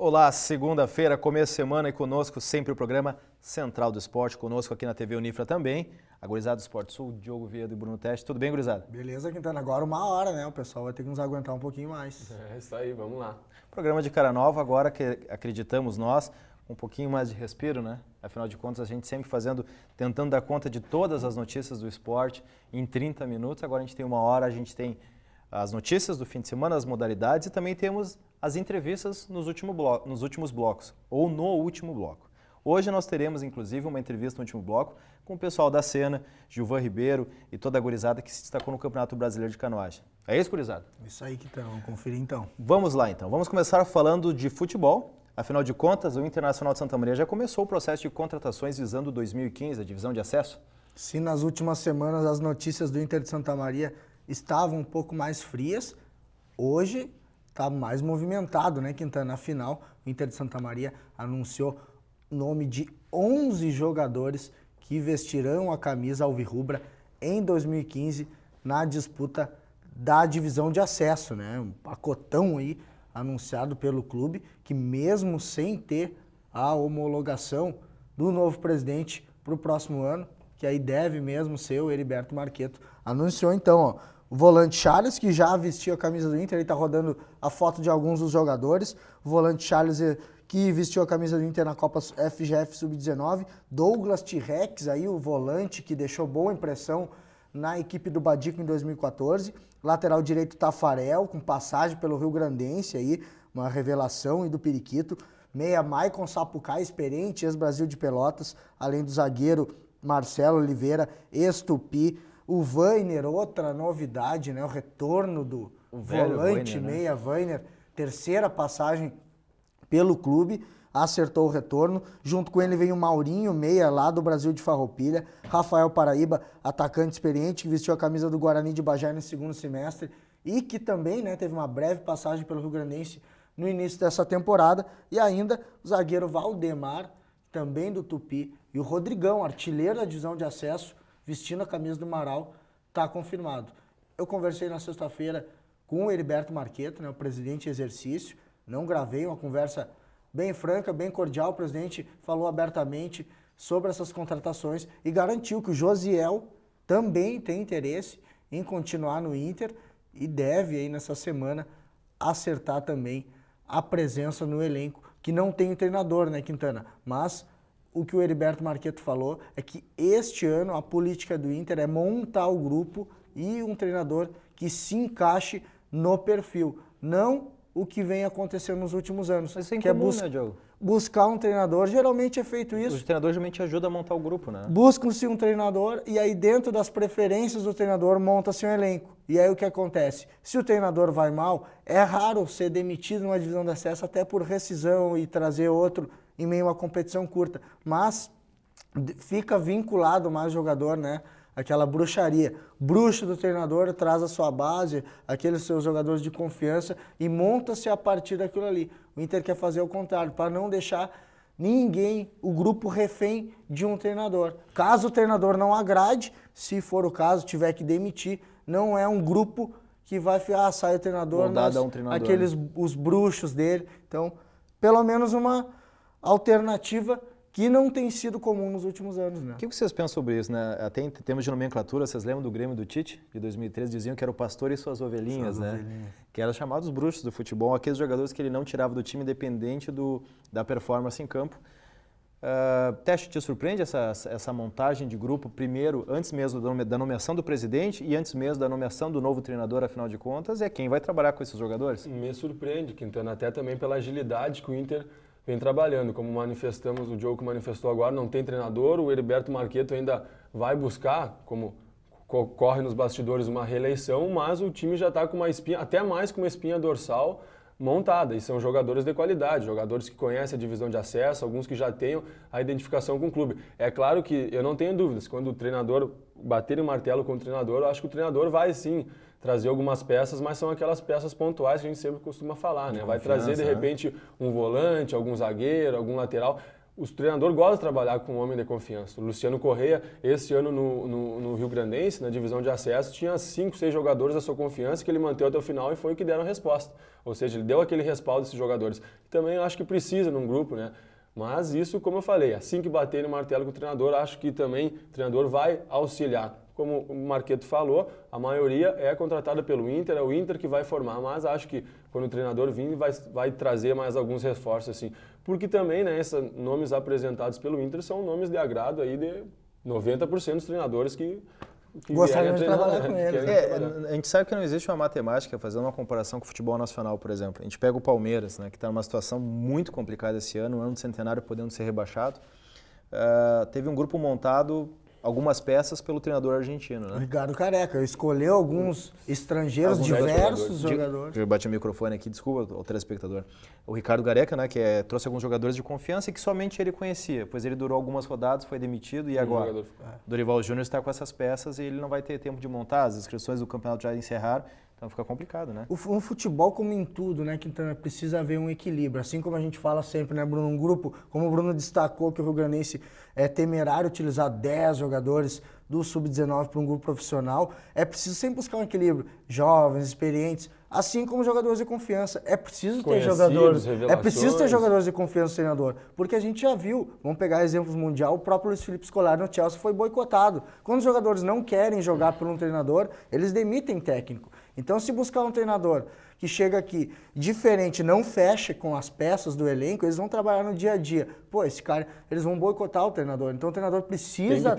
Olá, segunda-feira, começo de semana e conosco sempre o programa Central do Esporte, conosco aqui na TV Unifra também, a gurizada do Esporte Sul, Diogo Viedo e Bruno Teste. Tudo bem, gurizada? Beleza, Quintana. Agora 1 hora, né? O pessoal vai ter que nos aguentar um pouquinho mais. É isso aí, vamos lá. Programa de cara nova, agora que acreditamos nós, um pouquinho mais de respiro, né? Afinal de contas, a gente sempre tentando dar conta de todas as notícias do esporte em 30 minutos. Agora a gente tem 1 hora, a gente tem as notícias do fim de semana, as modalidades e também temos as entrevistas nos últimos blocos, ou no último bloco. Hoje nós teremos, inclusive, uma entrevista no último bloco com o pessoal da cena, Gilvan Ribeiro e toda a gurizada que se destacou no Campeonato Brasileiro de Canoagem. É isso, gurizada? Isso aí, Quintana. Vamos conferir então. Vamos lá, então. Vamos começar falando de futebol. Afinal de contas, o Internacional de Santa Maria já começou o processo de contratações visando 2015, a divisão de acesso? Se nas últimas semanas as notícias do Inter de Santa Maria estavam um pouco mais frias, hoje está mais movimentado, né, Quintana? Afinal, o Inter de Santa Maria anunciou o nome de 11 jogadores que vestirão a camisa alvirrubra em 2015 na disputa da divisão de acesso, né? Um pacotão aí anunciado pelo clube que, mesmo sem ter a homologação do novo presidente para o próximo ano, que aí deve mesmo ser o Heriberto Marqueto, anunciou então, ó, o volante Charles, que já vestiu a camisa do Inter, ele está rodando a foto de alguns dos jogadores, o volante Charles que vestiu a camisa do Inter na Copa FGF Sub-19, Douglas T-Rex, aí o volante que deixou boa impressão na equipe do Badico em 2014, lateral direito Tafarel, com passagem pelo Rio Grandense, aí, uma revelação, e do Periquito, meia Maicon Sapucai, experiente, ex-Brasil de Pelotas, além do zagueiro Marcelo Oliveira, ex-Tupi, o Vainer, outra novidade, né? O retorno do volante Vainer, meia Vainer, terceira passagem pelo clube, acertou o retorno. Junto com ele vem o Maurinho, meia lá do Brasil de Farroupilha, Rafael Paraíba, atacante experiente, que vestiu a camisa do Guarani de Bagé no segundo semestre e que também, né, teve uma breve passagem pelo Rio Grandense no início dessa temporada. E ainda o zagueiro Valdemar, também do Tupi, e o Rodrigão, artilheiro da divisão de acesso, vestindo a camisa do Marau, está confirmado. Eu conversei na sexta-feira com o Heriberto Marqueto, né, o presidente em exercício, não gravei, uma conversa bem franca, bem cordial. O presidente falou abertamente sobre essas contratações e garantiu que o Josiel também tem interesse em continuar no Inter e deve aí nessa semana acertar também a presença no elenco, que não tem o treinador, né, Quintana? Mas o que o Heriberto Marqueto falou é que este ano a política do Inter é montar o grupo e um treinador que se encaixe no perfil, não o que vem acontecendo nos últimos anos. Mas isso é que incomum, né, Diogo? Buscar um treinador, geralmente é feito isso. O treinador geralmente ajuda a montar o grupo, né? Busca-se um treinador e aí dentro das preferências do treinador monta-se um elenco. E aí o que acontece? Se o treinador vai mal, é raro ser demitido numa divisão de acesso até por rescisão e trazer outro em meio a uma competição curta. Mas fica vinculado mais o jogador, né? Aquela bruxaria. Bruxo do treinador traz a sua base, aqueles seus jogadores de confiança e monta-se a partir daquilo ali. O Inter quer fazer o contrário, para não deixar ninguém, o grupo refém de um treinador. Caso o treinador não agrade, se for o caso, tiver que demitir, não é um grupo que vai sai o treinador, os bruxos dele. Então, pelo menos uma alternativa que não tem sido comum nos últimos anos, né? O que vocês pensam sobre isso, né? Até em termos de nomenclatura, vocês lembram do Grêmio do Tite, de 2013, diziam que era o pastor e suas ovelhinhas, né? Que eram chamados bruxos do futebol, aqueles jogadores que ele não tirava do time independente da performance em campo. Teste, te surpreende essa montagem de grupo, primeiro, antes mesmo da nomeação do presidente e antes mesmo da nomeação do novo treinador, afinal de contas, é quem vai trabalhar com esses jogadores? Me surpreende, Quintana, até também pela agilidade que o Inter vem trabalhando, como manifestamos, o Diogo manifestou agora, não tem treinador, o Heriberto Marqueto ainda vai buscar, como corre nos bastidores, uma reeleição, mas o time já está com uma espinha, até mais com uma espinha dorsal montada, e são jogadores de qualidade, jogadores que conhecem a divisão de acesso, alguns que já tenham a identificação com o clube. É claro que eu não tenho dúvidas, quando o treinador bater o martelo com o treinador, eu acho que o treinador vai sim trazer algumas peças, mas são aquelas peças pontuais que a gente sempre costuma falar, né? Vai trazer de repente um volante, algum zagueiro, algum lateral. os treinadores gostam de trabalhar com um homem de confiança. O Luciano Correia, esse ano no Rio Grandense, na divisão de acesso, tinha 5, 6 jogadores da sua confiança que ele manteve até o final e foi o que deram a resposta. Ou seja, ele deu aquele respaldo a esses jogadores. Também eu acho que precisa num grupo, né? Mas isso, como eu falei, assim que bater no martelo com o treinador, acho que também o treinador vai auxiliar. Como o Marqueto falou, a maioria é contratada pelo Inter, é o Inter que vai formar, mas acho que quando o treinador vir vai trazer mais alguns reforços, assim. Porque também, né, esses nomes apresentados pelo Inter são nomes de agrado aí de 90% dos treinadores que gostariam de trabalhar com eles. A gente sabe que não existe uma matemática, fazendo uma comparação com o futebol nacional, por exemplo. A gente pega o Palmeiras, né, que está numa situação muito complicada esse ano, um ano de centenário podendo ser rebaixado. Teve um grupo montado, algumas peças pelo treinador argentino, né? O Ricardo Careca escolheu alguns estrangeiros, diversos jogadores. Eu bati o microfone aqui, desculpa ao telespectador. O Ricardo Careca, né, que trouxe alguns jogadores de confiança e que somente ele conhecia, pois ele durou algumas rodadas, foi demitido e agora? Dorival Júnior está com essas peças e ele não vai ter tempo de montar, as inscrições do campeonato já encerraram, então fica complicado, né? O futebol, como em tudo, né, Quintana, precisa haver um equilíbrio. Assim como a gente fala sempre, né, Bruno? Um grupo, como o Bruno destacou, que o Rio Grandense é temerário utilizar 10 jogadores do Sub-19 para um grupo profissional, é preciso sempre buscar um equilíbrio. Jovens, experientes, assim como jogadores de confiança. É preciso ter jogadores. É preciso ter jogadores de confiança no treinador. Porque a gente já viu, vamos pegar exemplos mundial, o próprio Luiz Felipe Scolari no Chelsea foi boicotado. Quando os jogadores não querem jogar por um treinador, eles demitem técnico. Então, se buscar um treinador que chega aqui diferente, não fecha com as peças do elenco, eles vão trabalhar no dia a dia. Pô, esse cara, eles vão boicotar o treinador. Então, o treinador precisa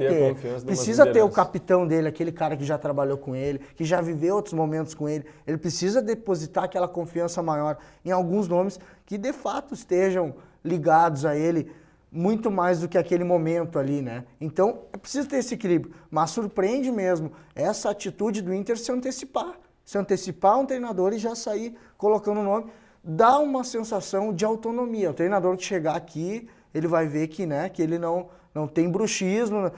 ter o capitão dele, aquele cara que já trabalhou com ele, que já viveu outros momentos com ele. Ele precisa depositar aquela confiança maior em alguns nomes que, de fato, estejam ligados a ele muito mais do que aquele momento ali, né? Então, é preciso ter esse equilíbrio. Mas surpreende mesmo essa atitude do Inter se antecipar um treinador e já sair colocando o nome, dá uma sensação de autonomia. O treinador que chegar aqui, ele vai ver que, né, que ele não tem bruxismo,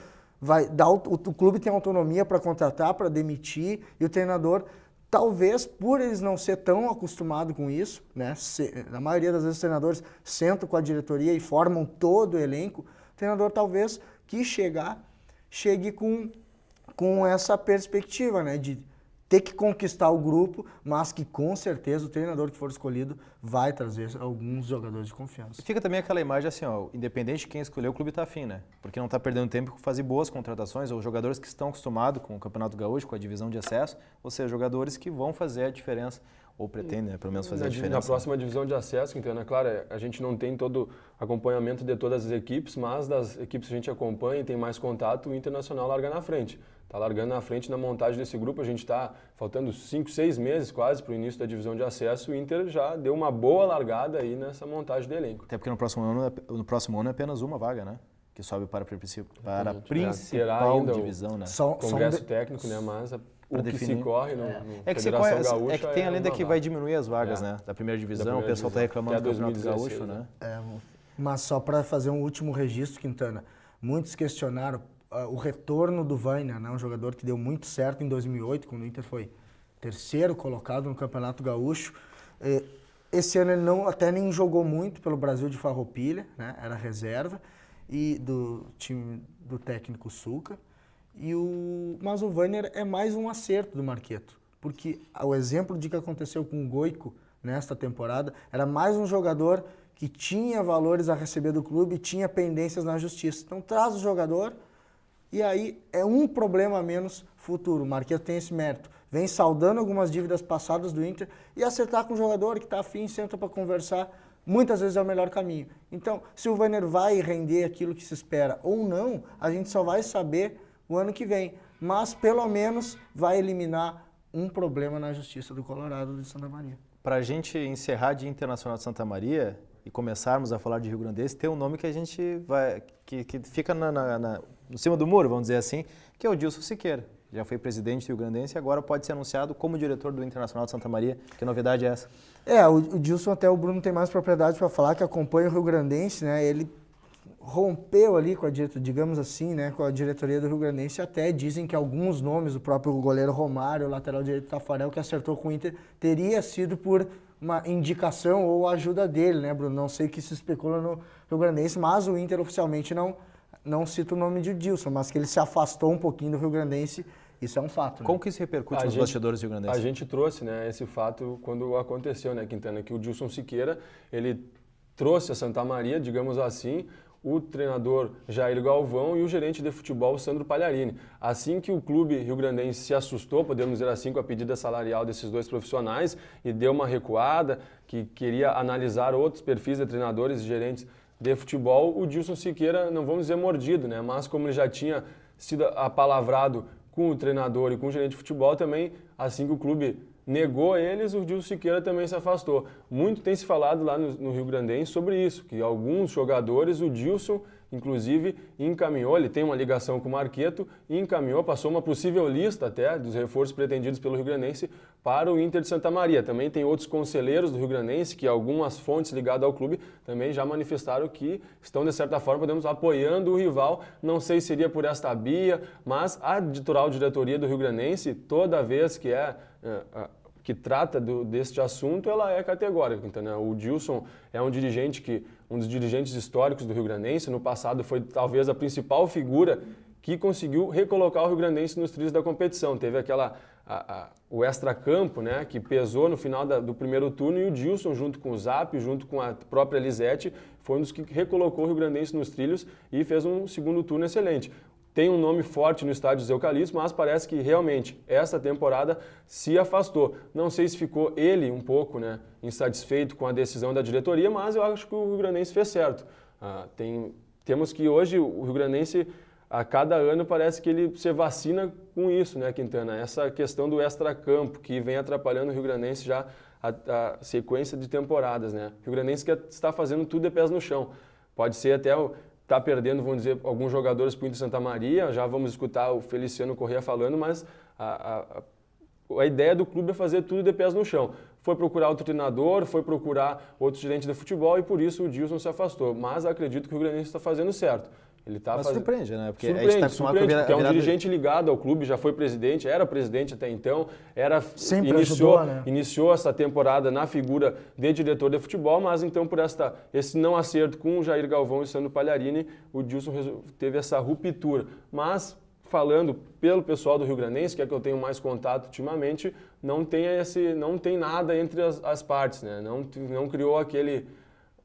o clube tem autonomia para contratar, para demitir, e o treinador, talvez por eles não ser tão acostumados com isso, né, na maioria das vezes os treinadores sentam com a diretoria e formam todo o elenco, o treinador talvez que chegue com essa perspectiva, né, de ter que conquistar o grupo, mas que com certeza o treinador que for escolhido vai trazer alguns jogadores de confiança. E fica também aquela imagem assim, ó, independente de quem escolher, o clube está afim, né? Porque não está perdendo tempo com fazer boas contratações, ou jogadores que estão acostumados com o Campeonato Gaúcho, com a divisão de acesso, ou seja, jogadores que vão fazer a diferença, ou pretendem, né, pelo menos fazer a diferença. Na próxima divisão de acesso, então, é claro, a gente não tem todo acompanhamento de todas as equipes, mas das equipes que a gente acompanha e tem mais contato, o Internacional larga na frente. Está largando na frente na montagem desse grupo, a gente está faltando 5, 6 meses quase para o início da divisão de acesso, o Inter já deu uma boa largada aí nessa montagem do elenco. Até porque no próximo ano é apenas uma vaga, né? Que sobe para a principal divisão, né? Congresso técnico, né? Mas o que se corre no Federação Gaúcha é que tem a lenda que vai diminuir as vagas, né? Da primeira divisão, o pessoal está reclamando do Campeonato Gaúcho, né? Mas só para fazer um último registro, Quintana, muitos questionaram o retorno do Vainia, né, um jogador que deu muito certo em 2008, quando o Inter foi terceiro colocado no Campeonato Gaúcho. Esse ano ele até nem jogou muito pelo Brasil de Farroupilha, né, era reserva, e do time do técnico Suca. Mas o Vainia é mais um acerto do Marqueto, porque o exemplo de que aconteceu com o Goico nesta temporada era mais um jogador que tinha valores a receber do clube e tinha pendências na justiça. Então traz o jogador, e aí é um problema a menos futuro. O Marqueto tem esse mérito. Vem saudando algumas dívidas passadas do Inter e acertar com o jogador que está afim, senta para conversar, muitas vezes é o melhor caminho. Então, se o Vainia vai render aquilo que se espera ou não, a gente só vai saber o ano que vem. Mas, pelo menos, vai eliminar um problema na justiça do Colorado de Santa Maria. Para a gente encerrar de Internacional de Santa Maria e começarmos a falar de Rio Grandense, tem um nome que a gente vai que fica no cima do muro, vamos dizer assim, que é o Dilson Siqueira. Já foi presidente do Rio Grandense e agora pode ser anunciado como diretor do Internacional de Santa Maria. Que novidade é essa? O Dilson, até o Bruno tem mais propriedade para falar, que acompanha o Rio Grandense, né? Ele rompeu ali com a diretoria, digamos assim, né, com a diretoria do Rio Grandense. Até dizem que alguns nomes, o próprio goleiro Romário, o lateral direito Tafarel, que acertou com o Inter, teria sido por uma indicação ou ajuda dele, né, Bruno? Não sei o que se especula no Rio Grandense, mas o Inter oficialmente não cita o nome de Dilson, mas que ele se afastou um pouquinho do Rio Grandense, isso é um fato. Né? Como que isso repercute nos bastidores do Rio Grandense? A gente trouxe, né, esse fato quando aconteceu, né, Quintana, que o Dilson Siqueira, ele trouxe a Santa Maria, digamos assim, o treinador Jair Galvão e o gerente de futebol Sandro Pagliarini. Assim que o clube rio-grandense se assustou, podemos dizer assim, com a pedida salarial desses dois profissionais e deu uma recuada, que queria analisar outros perfis de treinadores e gerentes de futebol, o Dilson Siqueira, não vamos dizer mordido, né? Mas como ele já tinha sido apalavrado com o treinador e com o gerente de futebol, também, assim que o clube negou eles, o Dilson Siqueira também se afastou. Muito tem se falado lá no Rio Grandense sobre isso, que alguns jogadores, o Dilson, inclusive, encaminhou, ele tem uma ligação com o Marqueto, e encaminhou, passou uma possível lista até dos reforços pretendidos pelo Rio Grandense para o Inter de Santa Maria. Também tem outros conselheiros do Rio Grandense, que algumas fontes ligadas ao clube também já manifestaram que estão, de certa forma, podemos apoiando o rival. Não sei se seria por esta via, mas a diretoria do Rio Grandense, toda vez que trata deste assunto, ela é categórica. Então, né? O Dilson é um dos dirigentes históricos do Rio Grandense. No passado foi talvez a principal figura que conseguiu recolocar o Rio Grandense nos trilhos da competição. Teve o extracampo, né, que pesou no final do primeiro turno, e o Dilson, junto com o Zap, junto com a própria Lisete, foi um dos que recolocou o Rio Grandense nos trilhos e fez um segundo turno excelente. Tem um nome forte no estádio dos Eucaliptos, mas parece que realmente essa temporada se afastou. Não sei se ficou ele um pouco, né, insatisfeito com a decisão da diretoria, mas eu acho que o Rio Grandense fez certo. Temos que hoje o Rio Grandense, a cada ano, parece que ele se vacina com isso, né, Quintana? Essa questão do extracampo que vem atrapalhando o Rio Grandense já a sequência de temporadas, né? O Rio Grandense que está fazendo tudo de pés no chão. Pode ser até está perdendo, vamos dizer, alguns jogadores para o Inter Santa Maria, já vamos escutar o Feliciano Corrêa falando, mas a ideia do clube é fazer tudo de pés no chão. Foi procurar outro treinador, foi procurar outro gerente de futebol e por isso o Dilson se afastou. Mas acredito que o Rio Grandense está fazendo certo. Ele tá surpreende, né? Porque surpreende, a gente está acostumado porque é um dirigente ligado ao clube, já foi presidente, era presidente até então, iniciou essa temporada na figura de diretor de futebol, mas então por esse não acerto com o Jair Galvão e Sandro Pagliarini, o Dilson teve essa ruptura. Mas falando pelo pessoal do Rio Grandense, que é que eu tenho mais contato ultimamente, não tem nada entre as partes, né? Não criou aquele,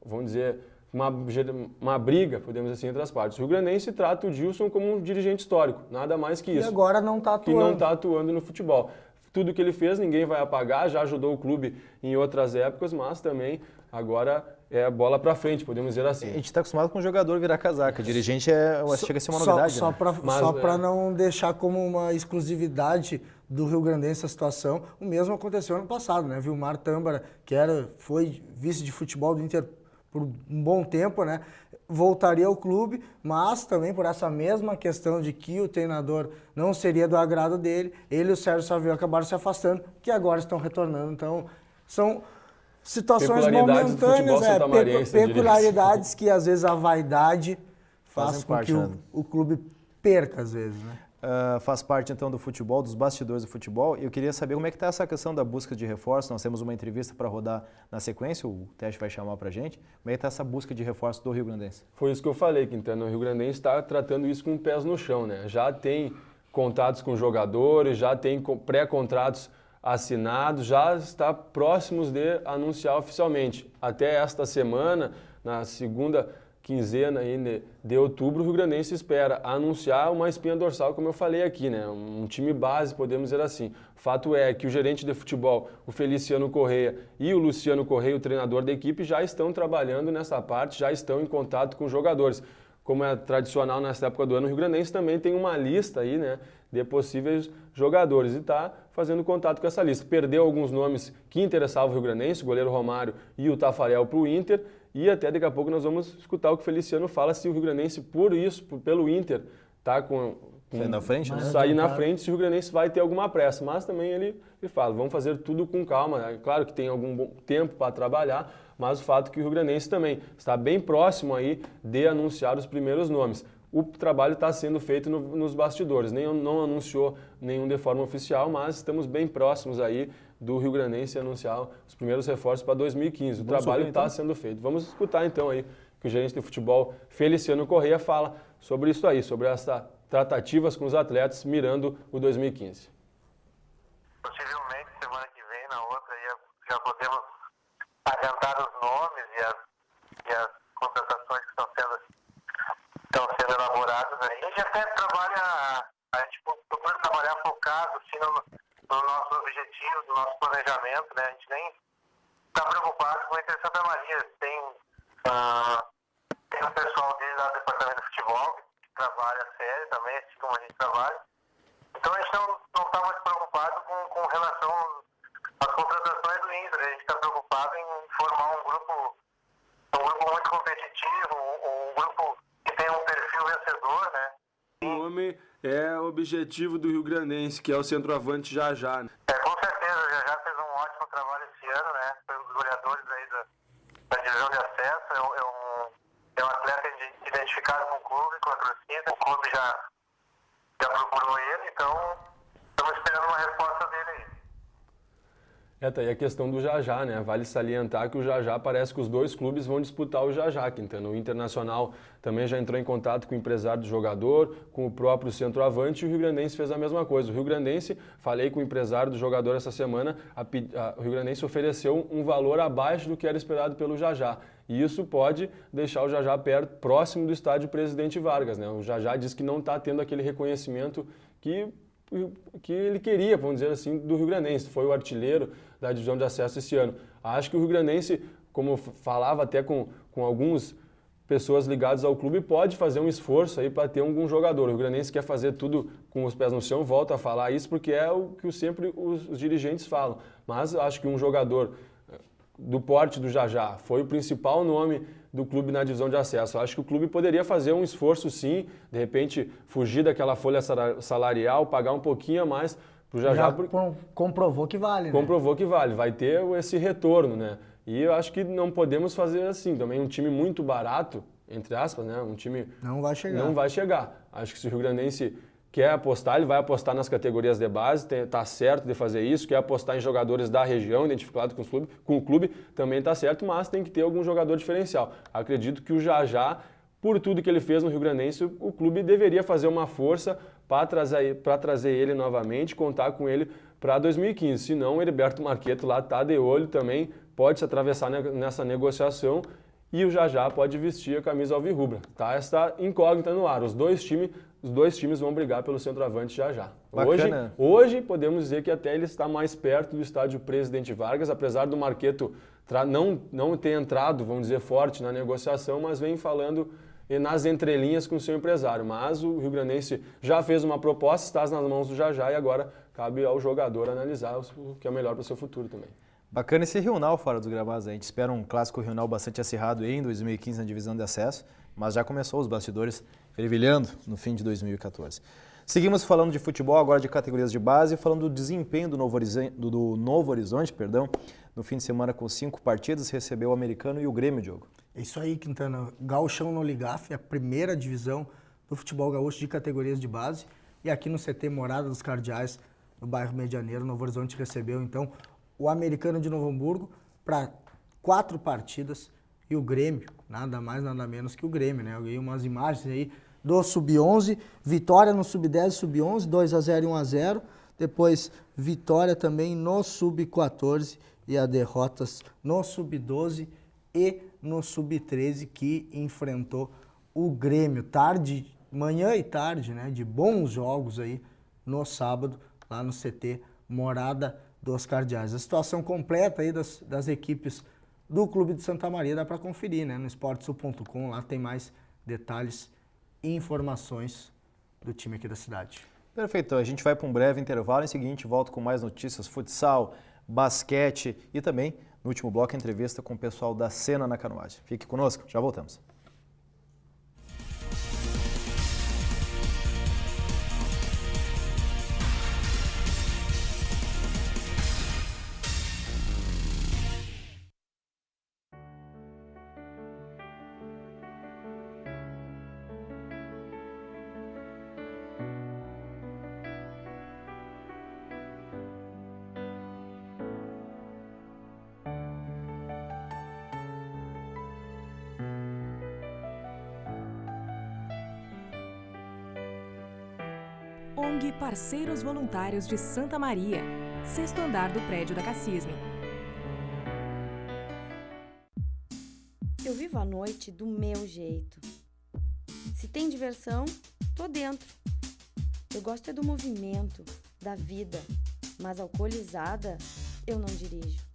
vamos dizer, uma briga, podemos dizer assim, entre as partes. O Rio Grandense trata o Dilson como um dirigente histórico, nada mais que isso. E agora não está atuando. E não está atuando no futebol. Tudo que ele fez, ninguém vai apagar, já ajudou o clube em outras épocas, mas também agora é bola para frente, podemos dizer assim. A gente está acostumado com o jogador virar casaca, dirigente chega a ser uma novidade. Só para não deixar como uma exclusividade do Rio Grandense a situação, o mesmo aconteceu ano passado, né? Vilmar Tâmbara, que foi vice de futebol do Inter por um bom tempo, né? Voltaria ao clube, mas também por essa mesma questão de que o treinador não seria do agrado dele, ele e o Sérgio Savio acabaram se afastando, que agora estão retornando. Então, são situações momentâneas, peculiaridades que às vezes a vaidade faz com que o clube perca às vezes, né? Faz parte então do futebol, dos bastidores do futebol. Eu queria saber como é que está essa questão da busca de reforço. Nós temos uma entrevista para rodar na sequência, o Teste vai chamar para a gente. Como é que está essa busca de reforço do Rio Grandense? Foi isso que eu falei, Quintana. O Rio Grandense está tratando isso com pés no chão, né? Já tem contatos com jogadores, já tem pré-contratos assinados, já está próximos de anunciar oficialmente. Até esta semana, na segunda quinzena aí de outubro, o Rio Grandense espera anunciar uma espinha dorsal, como eu falei aqui, né? Um time base, podemos dizer assim. Fato é que o gerente de futebol, o Feliciano Corrêa e o Luciano Corrêa, o treinador da equipe, já estão trabalhando nessa parte, já estão em contato com os jogadores. Como é tradicional nessa época do ano, o Rio Grandense também tem uma lista aí, né, de possíveis jogadores e está fazendo contato com essa lista. Perdeu alguns nomes que interessavam o Rio Grandense, o goleiro Romário e o Tafarel para o Inter, e até daqui a pouco nós vamos escutar o que o Feliciano fala se o Rio Grandense, pelo Inter, tá sair na frente, né? Sair na frente, se o Rio Grandense vai ter alguma pressa. Mas também ele fala, vamos fazer tudo com calma. É claro que tem algum bom tempo para trabalhar, mas o fato é que o Rio Grandense também está bem próximo aí de anunciar os primeiros nomes. O trabalho está sendo feito nos bastidores, não anunciou nenhum de forma oficial, mas estamos bem próximos aí do Rio Grandense anunciar os primeiros reforços para 2015. O Vamos trabalho ouvir, está então? sendo feito. Vamos escutar então aí que o gerente de futebol Feliciano Correia fala sobre isso aí, sobre essas tratativas com os atletas mirando o 2015. Possivelmente, semana que vem, na outra, já podemos adiantar os nomes e as contratações que estão sendo elaboradas aí. A gente até trabalha, a gente procura trabalhar focado assim, no nosso objetivo, no nosso planejamento, né? A gente nem está preocupado com a Inter Santa Maria. Tem um pessoal dele lá do departamento de futebol que trabalha sério também, assim como a gente trabalha. Então a gente não está muito preocupado com relação às contratações do Inter. A gente está preocupado em formar um grupo muito competitivo, um grupo que tem um perfil vencedor, né? O nome é objetivo do Rio Grandense, que é o centroavante Jajá. Com certeza, o Jajá fez um ótimo trabalho esse ano, né? Foi um dos goleadores aí da divisão de acesso. É um atleta identificado com o clube, com a torcida. O clube já procurou ele, então estamos esperando uma resposta dele aí. Tá aí a questão do Jajá, né? Vale salientar que o Jajá parece que os dois clubes vão disputar o Jajá, Quintana. O Internacional também já entrou em contato com o empresário do jogador, com o próprio centroavante, e o Rio Grandense fez a mesma coisa. O Rio Grandense, falei com o empresário do jogador essa semana, o Rio Grandense ofereceu um valor abaixo do que era esperado pelo Jajá. E isso pode deixar o Jajá próximo do estádio Presidente Vargas, né? O Jajá diz que não está tendo aquele reconhecimento que ele queria, vamos dizer assim, do Rio Grandense. Foi o artilheiro da divisão de acesso esse ano. Acho que o Rio Grandense, como falava até com algumas pessoas ligadas ao clube, pode fazer um esforço aí para ter algum jogador. O Rio Grandense quer fazer tudo com os pés no chão, volta a falar isso porque é o que sempre os dirigentes falam. Mas acho que um jogador do porte do Jajá foi o principal nome do clube na divisão de acesso. Acho que o clube poderia fazer um esforço sim, de repente fugir daquela folha salarial, pagar um pouquinho a mais para o Jajá. Comprovou que vale, né? Comprovou que vale, vai ter esse retorno, né? E eu acho que não podemos fazer assim, também um time muito barato, entre aspas, né? Um time não vai chegar. Não vai chegar. Acho que se o Rio Grandense quer apostar, ele vai apostar nas categorias de base, está certo de fazer isso, quer apostar em jogadores da região, identificados com o clube, também está certo, mas tem que ter algum jogador diferencial. Acredito que o Jajá, por tudo que ele fez no Rio Grandense, o clube deveria fazer uma força para trazer ele novamente, contar com ele para 2015. Se não, o Heriberto Marqueto lá está de olho também, pode se atravessar nessa negociação e o Jajá pode vestir a camisa alvirrubra. Tá essa incógnita no ar. Os dois times vão brigar pelo centroavante Jajá. Hoje podemos dizer que até ele está mais perto do estádio Presidente Vargas, apesar do Marqueto não ter entrado, vamos dizer, forte na negociação, mas vem falando nas entrelinhas com o seu empresário. Mas o Rio Grandense já fez uma proposta, está nas mãos do Jajá e agora cabe ao jogador analisar o que é melhor para o seu futuro também. Bacana esse Rional fora dos gramados. A gente espera um clássico Rional bastante acirrado em 2015 na divisão de acesso, mas já começou os bastidores fervilhando no fim de 2014. Seguimos falando de futebol, agora de categorias de base, falando do desempenho do Novo Horizonte, no fim de semana com 5 partidas, recebeu o Americano e o Grêmio, Diogo. É isso aí, Quintana. Gauchão no Ligaf, a primeira divisão do futebol gaúcho de categorias de base. E aqui no CT Morada dos Cardeais, no bairro Medianeiro, Novo Horizonte recebeu, então, o Americano de Novo Hamburgo para 4 partidas e o Grêmio, nada mais, nada menos que o Grêmio, né? Eu ganhei umas imagens aí do Sub-11, vitória no Sub-10 e Sub-11, 2-0 e 1-0. Depois, vitória também no Sub-14 e as derrotas no Sub-12 e no Sub-13, que enfrentou o Grêmio. Manhã e tarde, né? De bons jogos aí no sábado, lá no CT Morada dos Cardeais. A situação completa aí das equipes do Clube de Santa Maria dá para conferir, né? No esportesul.com, lá tem mais detalhes e informações do time aqui da cidade. Perfeito, a gente vai para um breve intervalo, em seguinte volto com mais notícias, futsal, basquete e também, no último bloco, entrevista com o pessoal da Cena na Canoagem. Fique conosco, já voltamos. ONG Parceiros Voluntários de Santa Maria, 6º andar do prédio da Cassisme. Eu vivo a noite do meu jeito. Se tem diversão, tô dentro. Eu gosto é do movimento, da vida, mas alcoolizada, eu não dirijo.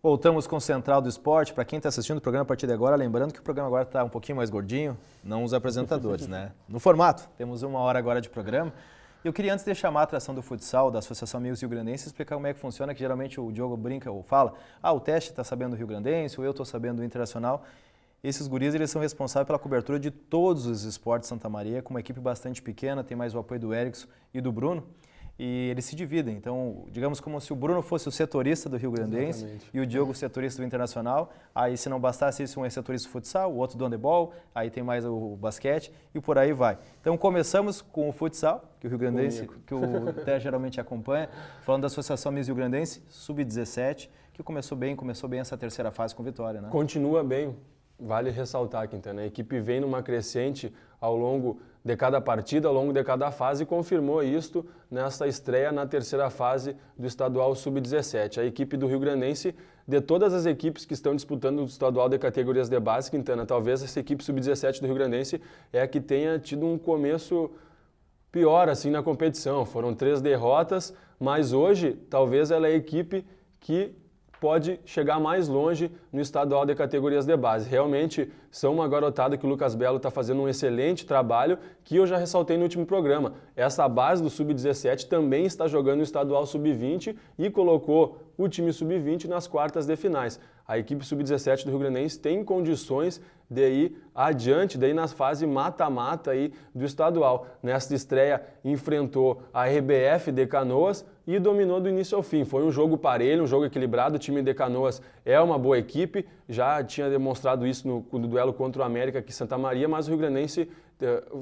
Voltamos com o Central do Esporte. Para quem está assistindo o programa a partir de agora, lembrando que o programa agora está um pouquinho mais gordinho, não os apresentadores, né? No formato, temos 1 hora agora de programa. Eu queria, antes de chamar a atração do futsal, da Associação Amigos Rio Grandense, explicar como é que funciona, que geralmente o Diogo brinca ou fala, o teste está sabendo do Rio Grandense, ou eu estou sabendo do Internacional. Esses guris, eles são responsáveis pela cobertura de todos os esportes de Santa Maria, com uma equipe bastante pequena, tem mais o apoio do Erickson e do Bruno. E eles se dividem, então, digamos como se o Bruno fosse o setorista do Rio Grandense. Exatamente. E o Diogo o setorista do Internacional. Aí, se não bastasse isso, um é setorista do futsal, o outro do handebol, aí tem mais o basquete e por aí vai. Então, começamos com o futsal, que o Rio Grandense, que o Té geralmente acompanha, falando da Associação Miss Rio Grandense, Sub-17, que começou bem essa terceira fase com vitória, né? Continua bem, vale ressaltar, Quintana, a equipe vem numa crescente ao longo de cada partida, ao longo de cada fase, e confirmou isto nesta estreia na terceira fase do estadual Sub-17. A equipe do Rio Grandense, de todas as equipes que estão disputando o estadual de categorias de base, Quintana, talvez essa equipe Sub-17 do Rio Grandense é a que tenha tido um começo pior assim na competição. Foram 3 derrotas, mas hoje talvez ela é a equipe que pode chegar mais longe no estadual de categorias de base. Realmente são uma garotada que o Lucas Belo está fazendo um excelente trabalho, que eu já ressaltei no último programa. Essa base do Sub-17 também está jogando no estadual Sub-20 e colocou o time Sub-20 nas quartas de finais. A equipe Sub-17 do Rio Grandense tem condições de ir adiante, daí na fase mata-mata aí do estadual. Nesta estreia enfrentou a RBF de Canoas e dominou do início ao fim. Foi um jogo parelho, um jogo equilibrado. O time de Canoas é uma boa equipe, já tinha demonstrado isso no duelo contra o América aqui em Santa Maria, mas o Rio Grandense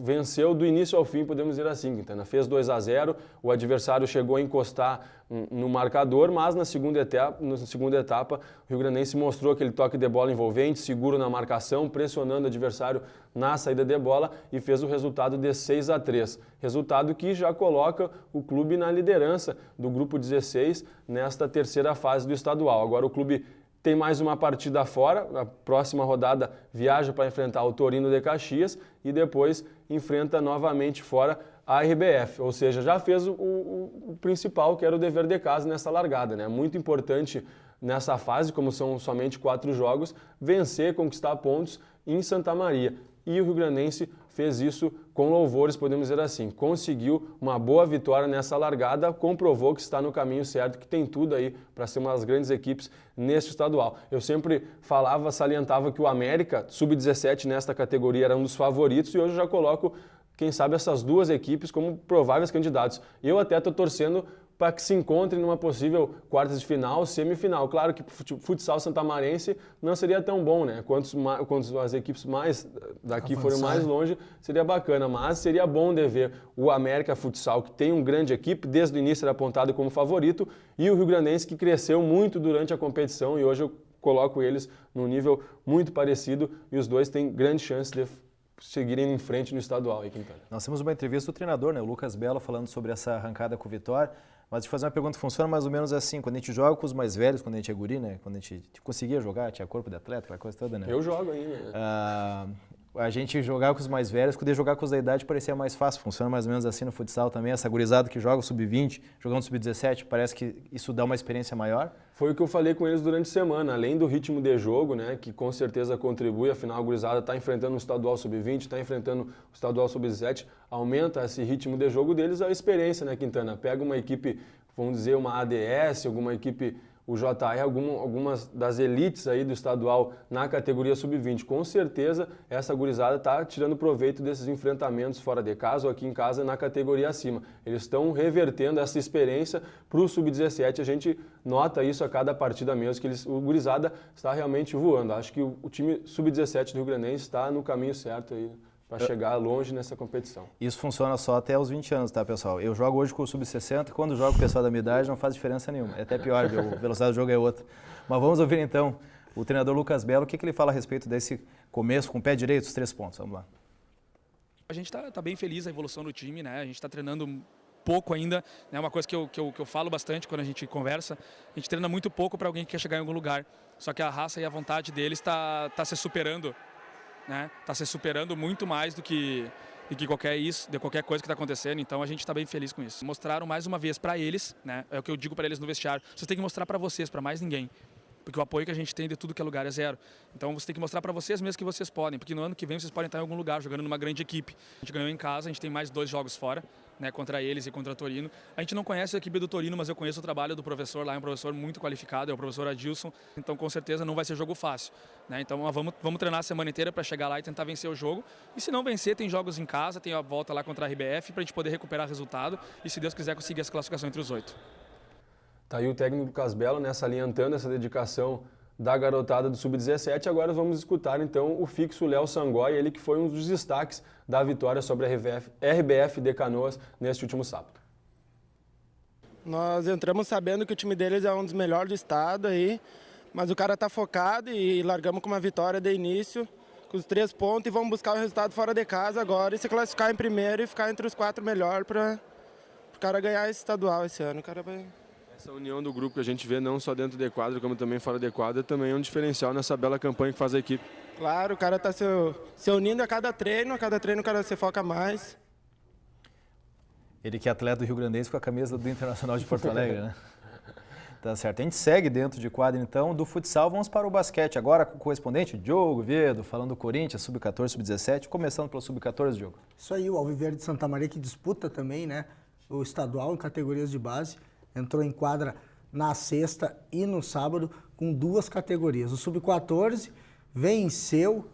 venceu do inío ao fim, podemos dizer assim, Quintana. Fez 2-0, o adversário chegou a encostar no marcador, mas na segunda etapa o Rio Grandense mostrou aquele toque de bola envolvente, seguro na marcação, pressionando o adversário na saída de bola e fez o resultado de 6-3. Resultado que já coloca o clube na liderança do grupo 16 nesta terceira fase do estadual. Agora o clube tem mais uma partida fora, a próxima rodada viaja para enfrentar o Torino de Caxias e depois enfrenta novamente fora a RBF, ou seja, já fez o principal, que era o dever de casa nessa largada, né? Muito importante nessa fase, como são somente 4 jogos, vencer, conquistar pontos em Santa Maria. E o Rio Grandense fez isso com louvores, podemos dizer assim. Conseguiu uma boa vitória nessa largada, comprovou que está no caminho certo, que tem tudo aí para ser uma das grandes equipes neste estadual. Eu sempre salientava que o América, Sub-17 nesta categoria, era um dos favoritos e hoje eu já coloco, quem sabe, essas duas equipes como prováveis candidatos. Eu até estou torcendo para que se encontrem numa possível quartas de final, semifinal. Claro que o futsal santamarense não seria tão bom, né? Quanto as equipes mais daqui forem mais longe, seria bacana. Mas seria bom de ver o América Futsal, que tem uma grande equipe, desde o início era apontado como favorito, e o Rio Grandense, que cresceu muito durante a competição, e hoje eu coloco eles num nível muito parecido, e os dois têm grande chance de seguirem em frente no estadual aí, Quintana. Nós temos uma entrevista do treinador, né, o Lucas Belo, falando sobre essa arrancada com o Vitória, mas de fazer uma pergunta, funciona mais ou menos assim, quando a gente joga com os mais velhos, quando a gente é guri, né, quando a gente conseguia jogar, tinha corpo de atleta, aquela coisa toda, né? Eu jogo ainda, né? A gente jogar com os mais velhos, poder jogar com os da idade parecia mais fácil, funciona mais ou menos assim no futsal também, essa gurizada que joga o Sub-20, jogando o Sub-17, parece que isso dá uma experiência maior? Foi o que eu falei com eles durante a semana, além do ritmo de jogo, né, que com certeza contribui, afinal a gurizada está enfrentando o estadual Sub-20, está enfrentando o estadual Sub-17, aumenta esse ritmo de jogo deles, a experiência, né, Quintana? Pega uma equipe, vamos dizer, uma ADS, alguma equipe o JR algumas das elites aí do estadual na categoria sub-20. Com certeza essa gurizada está tirando proveito desses enfrentamentos fora de casa ou aqui em casa na categoria acima. Eles estão revertendo essa experiência para o sub-17. A gente nota isso a cada partida mesmo, que o gurizada está realmente voando. Acho que o time sub-17 do Rio Grandense está no caminho certo aí para chegar longe nessa competição. Isso funciona só até os 20 anos, tá, pessoal? Eu jogo hoje com o sub-60, quando jogo com o pessoal da minha idade não faz diferença nenhuma. É até pior, a velocidade do jogo é outra. Mas vamos ouvir então o treinador Lucas Belo, o que ele fala a respeito desse começo com o pé direito, os 3 pontos. Vamos lá. A gente tá bem feliz a evolução do time, né? A gente está treinando pouco ainda, né? Uma coisa que eu falo bastante quando a gente conversa, a gente treina muito pouco para alguém que quer chegar em algum lugar. Só que a raça e a vontade deles está se superando. Né? Tá se superando muito mais do que qualquer coisa que está acontecendo, então a gente está bem feliz com isso. Mostraram mais uma vez para eles, né? É o que eu digo para eles no vestiário, vocês têm que mostrar para vocês, para mais ninguém, porque o apoio que a gente tem de tudo que é lugar é zero. Então você tem que mostrar para vocês mesmo que vocês podem, porque no ano que vem vocês podem estar em algum lugar jogando numa grande equipe. A gente ganhou em casa, a gente tem mais 2 jogos fora, né, contra eles e contra o Torino. A gente não conhece a equipe do Torino, mas eu conheço o trabalho do professor lá, é um professor muito qualificado, é o professor Adilson, então com certeza não vai ser jogo fácil. Né? Então vamos treinar a semana inteira para chegar lá e tentar vencer o jogo. E se não vencer, tem jogos em casa, tem a volta lá contra a RBF para a gente poder recuperar resultado e, se Deus quiser, conseguir essa classificação entre os 8. Tá aí o técnico Lucas Belo, né, salientando essa dedicação da garotada do Sub-17. Agora vamos escutar então o fixo Léo Sangói, ele que foi um dos destaques da vitória sobre a RBF de Canoas neste último sábado. Nós entramos sabendo que o time deles é um dos melhores do estado aí, mas o cara tá focado e largamos com uma vitória de início, com os 3 pontos, e vamos buscar o resultado fora de casa agora e se classificar em primeiro e ficar entre os 4 melhores para o cara ganhar esse estadual esse ano. O cara vai... Essa união do grupo que a gente vê não só dentro de quadro, como também fora de quadro, também é um diferencial nessa bela campanha que faz a equipe. Claro, o cara está se unindo a cada treino o cara se foca mais. Ele que é atleta do Rio Grandense com a camisa do Internacional de Porto Alegre, né? Tá certo. A gente segue dentro de quadro, então, do futsal. Vamos para o basquete agora com o correspondente Diogo Viedo, falando do Corinthians, sub-14, sub-17, começando pelo sub-14, Diogo. Isso aí, o Alviverde de Santa Maria que disputa também, né, o estadual em categorias de base. Entrou em quadra na sexta e no sábado com 2 categorias. O sub-14 venceu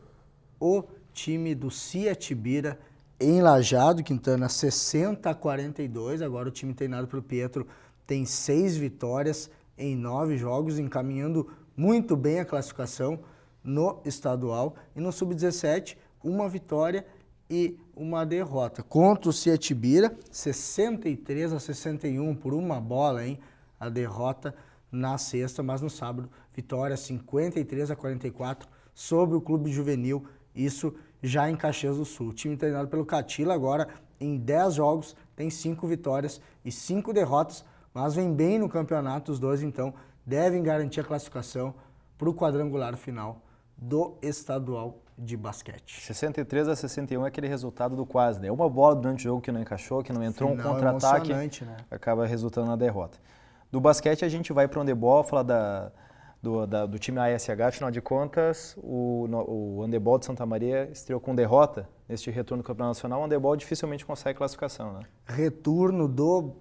o time do Ciatibira em Lajeado, Quintana, 60-42. Agora o time treinado pelo Pietro tem 6 vitórias em 9 jogos, encaminhando muito bem a classificação no estadual. E no sub-17, 1 vitória e 1 derrota. Contra o Ciatibira, 63-61 por 1 bola, hein? A derrota na sexta, mas no sábado, vitória 53-44 sobre o Clube Juvenil, isso já em Caxias do Sul. O time treinado pelo Catila agora, em 10 jogos, tem 5 vitórias e 5 derrotas, mas vem bem no campeonato. Os dois, então, devem garantir a classificação para o quadrangular final do estadual de basquete. 63-61 é aquele resultado do quase, né? Uma bola durante o jogo que não encaixou, que não entrou, um contra-ataque, né? Acaba resultando na derrota. Do basquete a gente vai para o handebol, falar do time ASH, afinal de contas, o handebol de Santa Maria estreou com derrota neste retorno do Campeonato Nacional. O handebol dificilmente consegue classificação, né? Retorno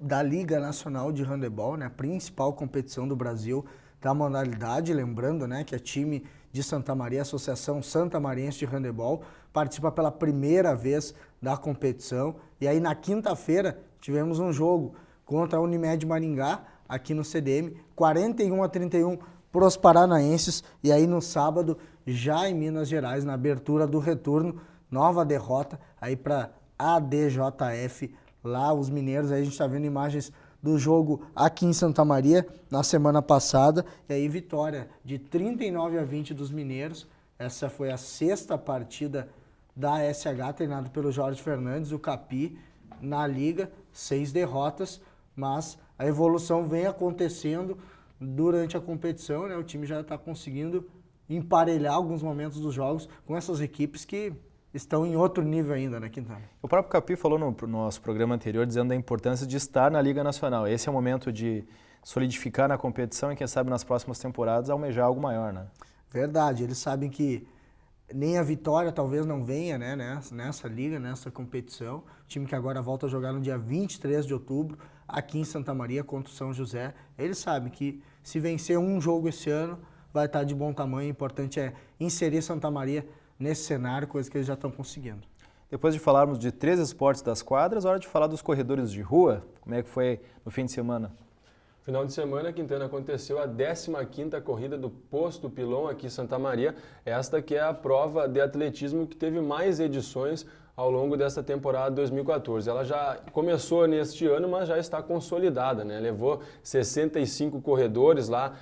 da Liga Nacional de Handebol, né? A principal competição do Brasil da modalidade, lembrando, né, que a time de Santa Maria, a Associação Santa Mariense de Handebol, participa pela primeira vez da competição. E aí na quinta-feira tivemos um jogo contra a Unimed Maringá, aqui no CDM, 41-31 para os paranaenses. E aí no sábado, já em Minas Gerais, na abertura do retorno, nova derrota aí para a ADJF, lá os mineiros. Aí a gente está vendo imagens do jogo aqui em Santa Maria na semana passada, e aí vitória de 39-20 dos mineiros. Essa foi a 6ª partida da SH, treinado pelo Jorge Fernandes, o Capi, na liga, 6 derrotas, mas a evolução vem acontecendo durante a competição, né? O time já está conseguindo emparelhar alguns momentos dos jogos com essas equipes que estão em outro nível ainda, né, Quintana? O próprio Capi falou no nosso programa anterior, dizendo da importância de estar na Liga Nacional. Esse é o momento de solidificar na competição e, quem sabe, nas próximas temporadas, almejar algo maior, né? Verdade, eles sabem que nem a vitória talvez não venha, né, nessa liga, nessa competição. O time que agora volta a jogar no dia 23 de outubro, aqui em Santa Maria contra o São José. Eles sabem que se vencer um jogo esse ano, vai estar de bom tamanho. O importante é inserir Santa Maria nesse cenário, coisa que eles já estão conseguindo. Depois de falarmos de 3 esportes das quadras, hora de falar dos corredores de rua. Como é que foi no fim de semana? Final de semana, Quintana, aconteceu a 15ª corrida do Posto Pilon aqui em Santa Maria. Esta que é a prova de atletismo que teve mais edições ao longo desta temporada 2014. Ela já começou neste ano, mas já está consolidada, né? Levou 65 corredores lá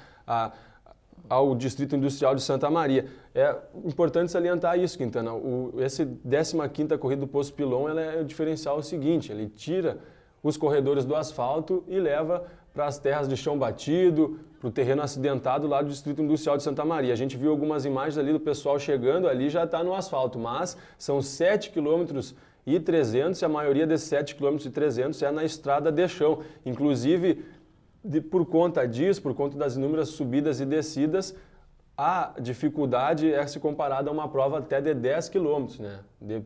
ao Distrito Industrial de Santa Maria. É importante salientar isso, Quintana. Esse 15ª corrida do Posto Pilon, ela é o diferencial seguinte, ele tira os corredores do asfalto e leva para as terras de chão batido, para o terreno acidentado lá do Distrito Industrial de Santa Maria. A gente viu algumas imagens ali do pessoal chegando, ali já está no asfalto, mas são 7,3 km e a maioria desses 7,3 km é na estrada de chão. Inclusive, por conta disso, por conta das inúmeras subidas e descidas, a dificuldade é se comparada a uma prova até de 10 km, né?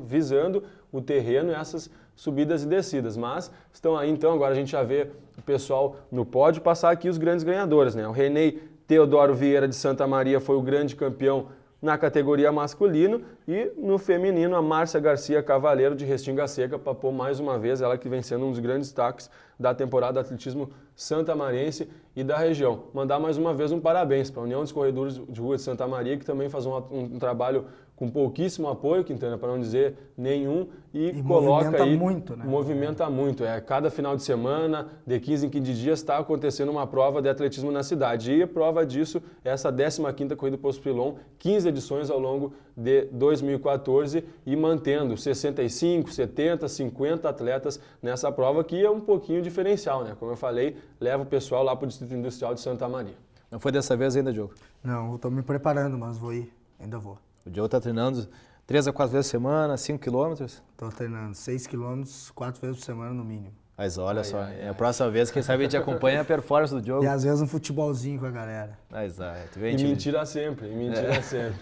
Visando o terreno e essas subidas e descidas, mas estão aí, então agora a gente já vê o pessoal no pódio. Passar aqui os grandes ganhadores, né? O Renê Teodoro Vieira de Santa Maria foi o grande campeão na categoria masculino e no feminino a Márcia Garcia Cavaleiro de Restinga Seca papou mais uma vez, ela que vem sendo um dos grandes destaques da temporada de atletismo santamariense e da região. Mandar mais uma vez um parabéns para a União dos Corredores de Rua de Santa Maria, que também faz um trabalho com pouquíssimo apoio, Quintana, para não dizer nenhum, e coloca movimenta aí... muito, né? Movimenta muito. Cada final de semana, de 15 em 15 dias, está acontecendo uma prova de atletismo na cidade. E a prova disso é essa 15ª Corrida do Posto Pilon, 15 edições ao longo de 2014 e mantendo 65, 70, 50 atletas nessa prova, que é um pouquinho diferencial, né? Como eu falei, leva o pessoal lá para o Distrito Industrial de Santa Maria. Não foi dessa vez ainda, Diogo? Não, estou me preparando, mas vou ir, ainda vou. O Diogo está treinando 3 a 4 vezes por semana, 5 quilômetros? Estou treinando 6 quilômetros, 4 vezes por semana no mínimo. Mas olha só, a próxima vez, quem sabe a gente acompanha a performance do Diogo. E às vezes um futebolzinho com a galera. Exato. E mentira sempre, e mentira sempre.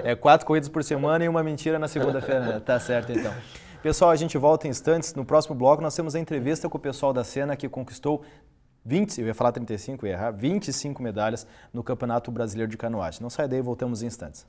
É 4 corridas por semana e uma mentira na segunda-feira, né? Tá certo então. Pessoal, a gente volta em instantes. No próximo bloco nós temos a entrevista com o pessoal da Sena que conquistou 25 medalhas no Campeonato Brasileiro de Canoagem. Não sai daí, voltamos em instantes.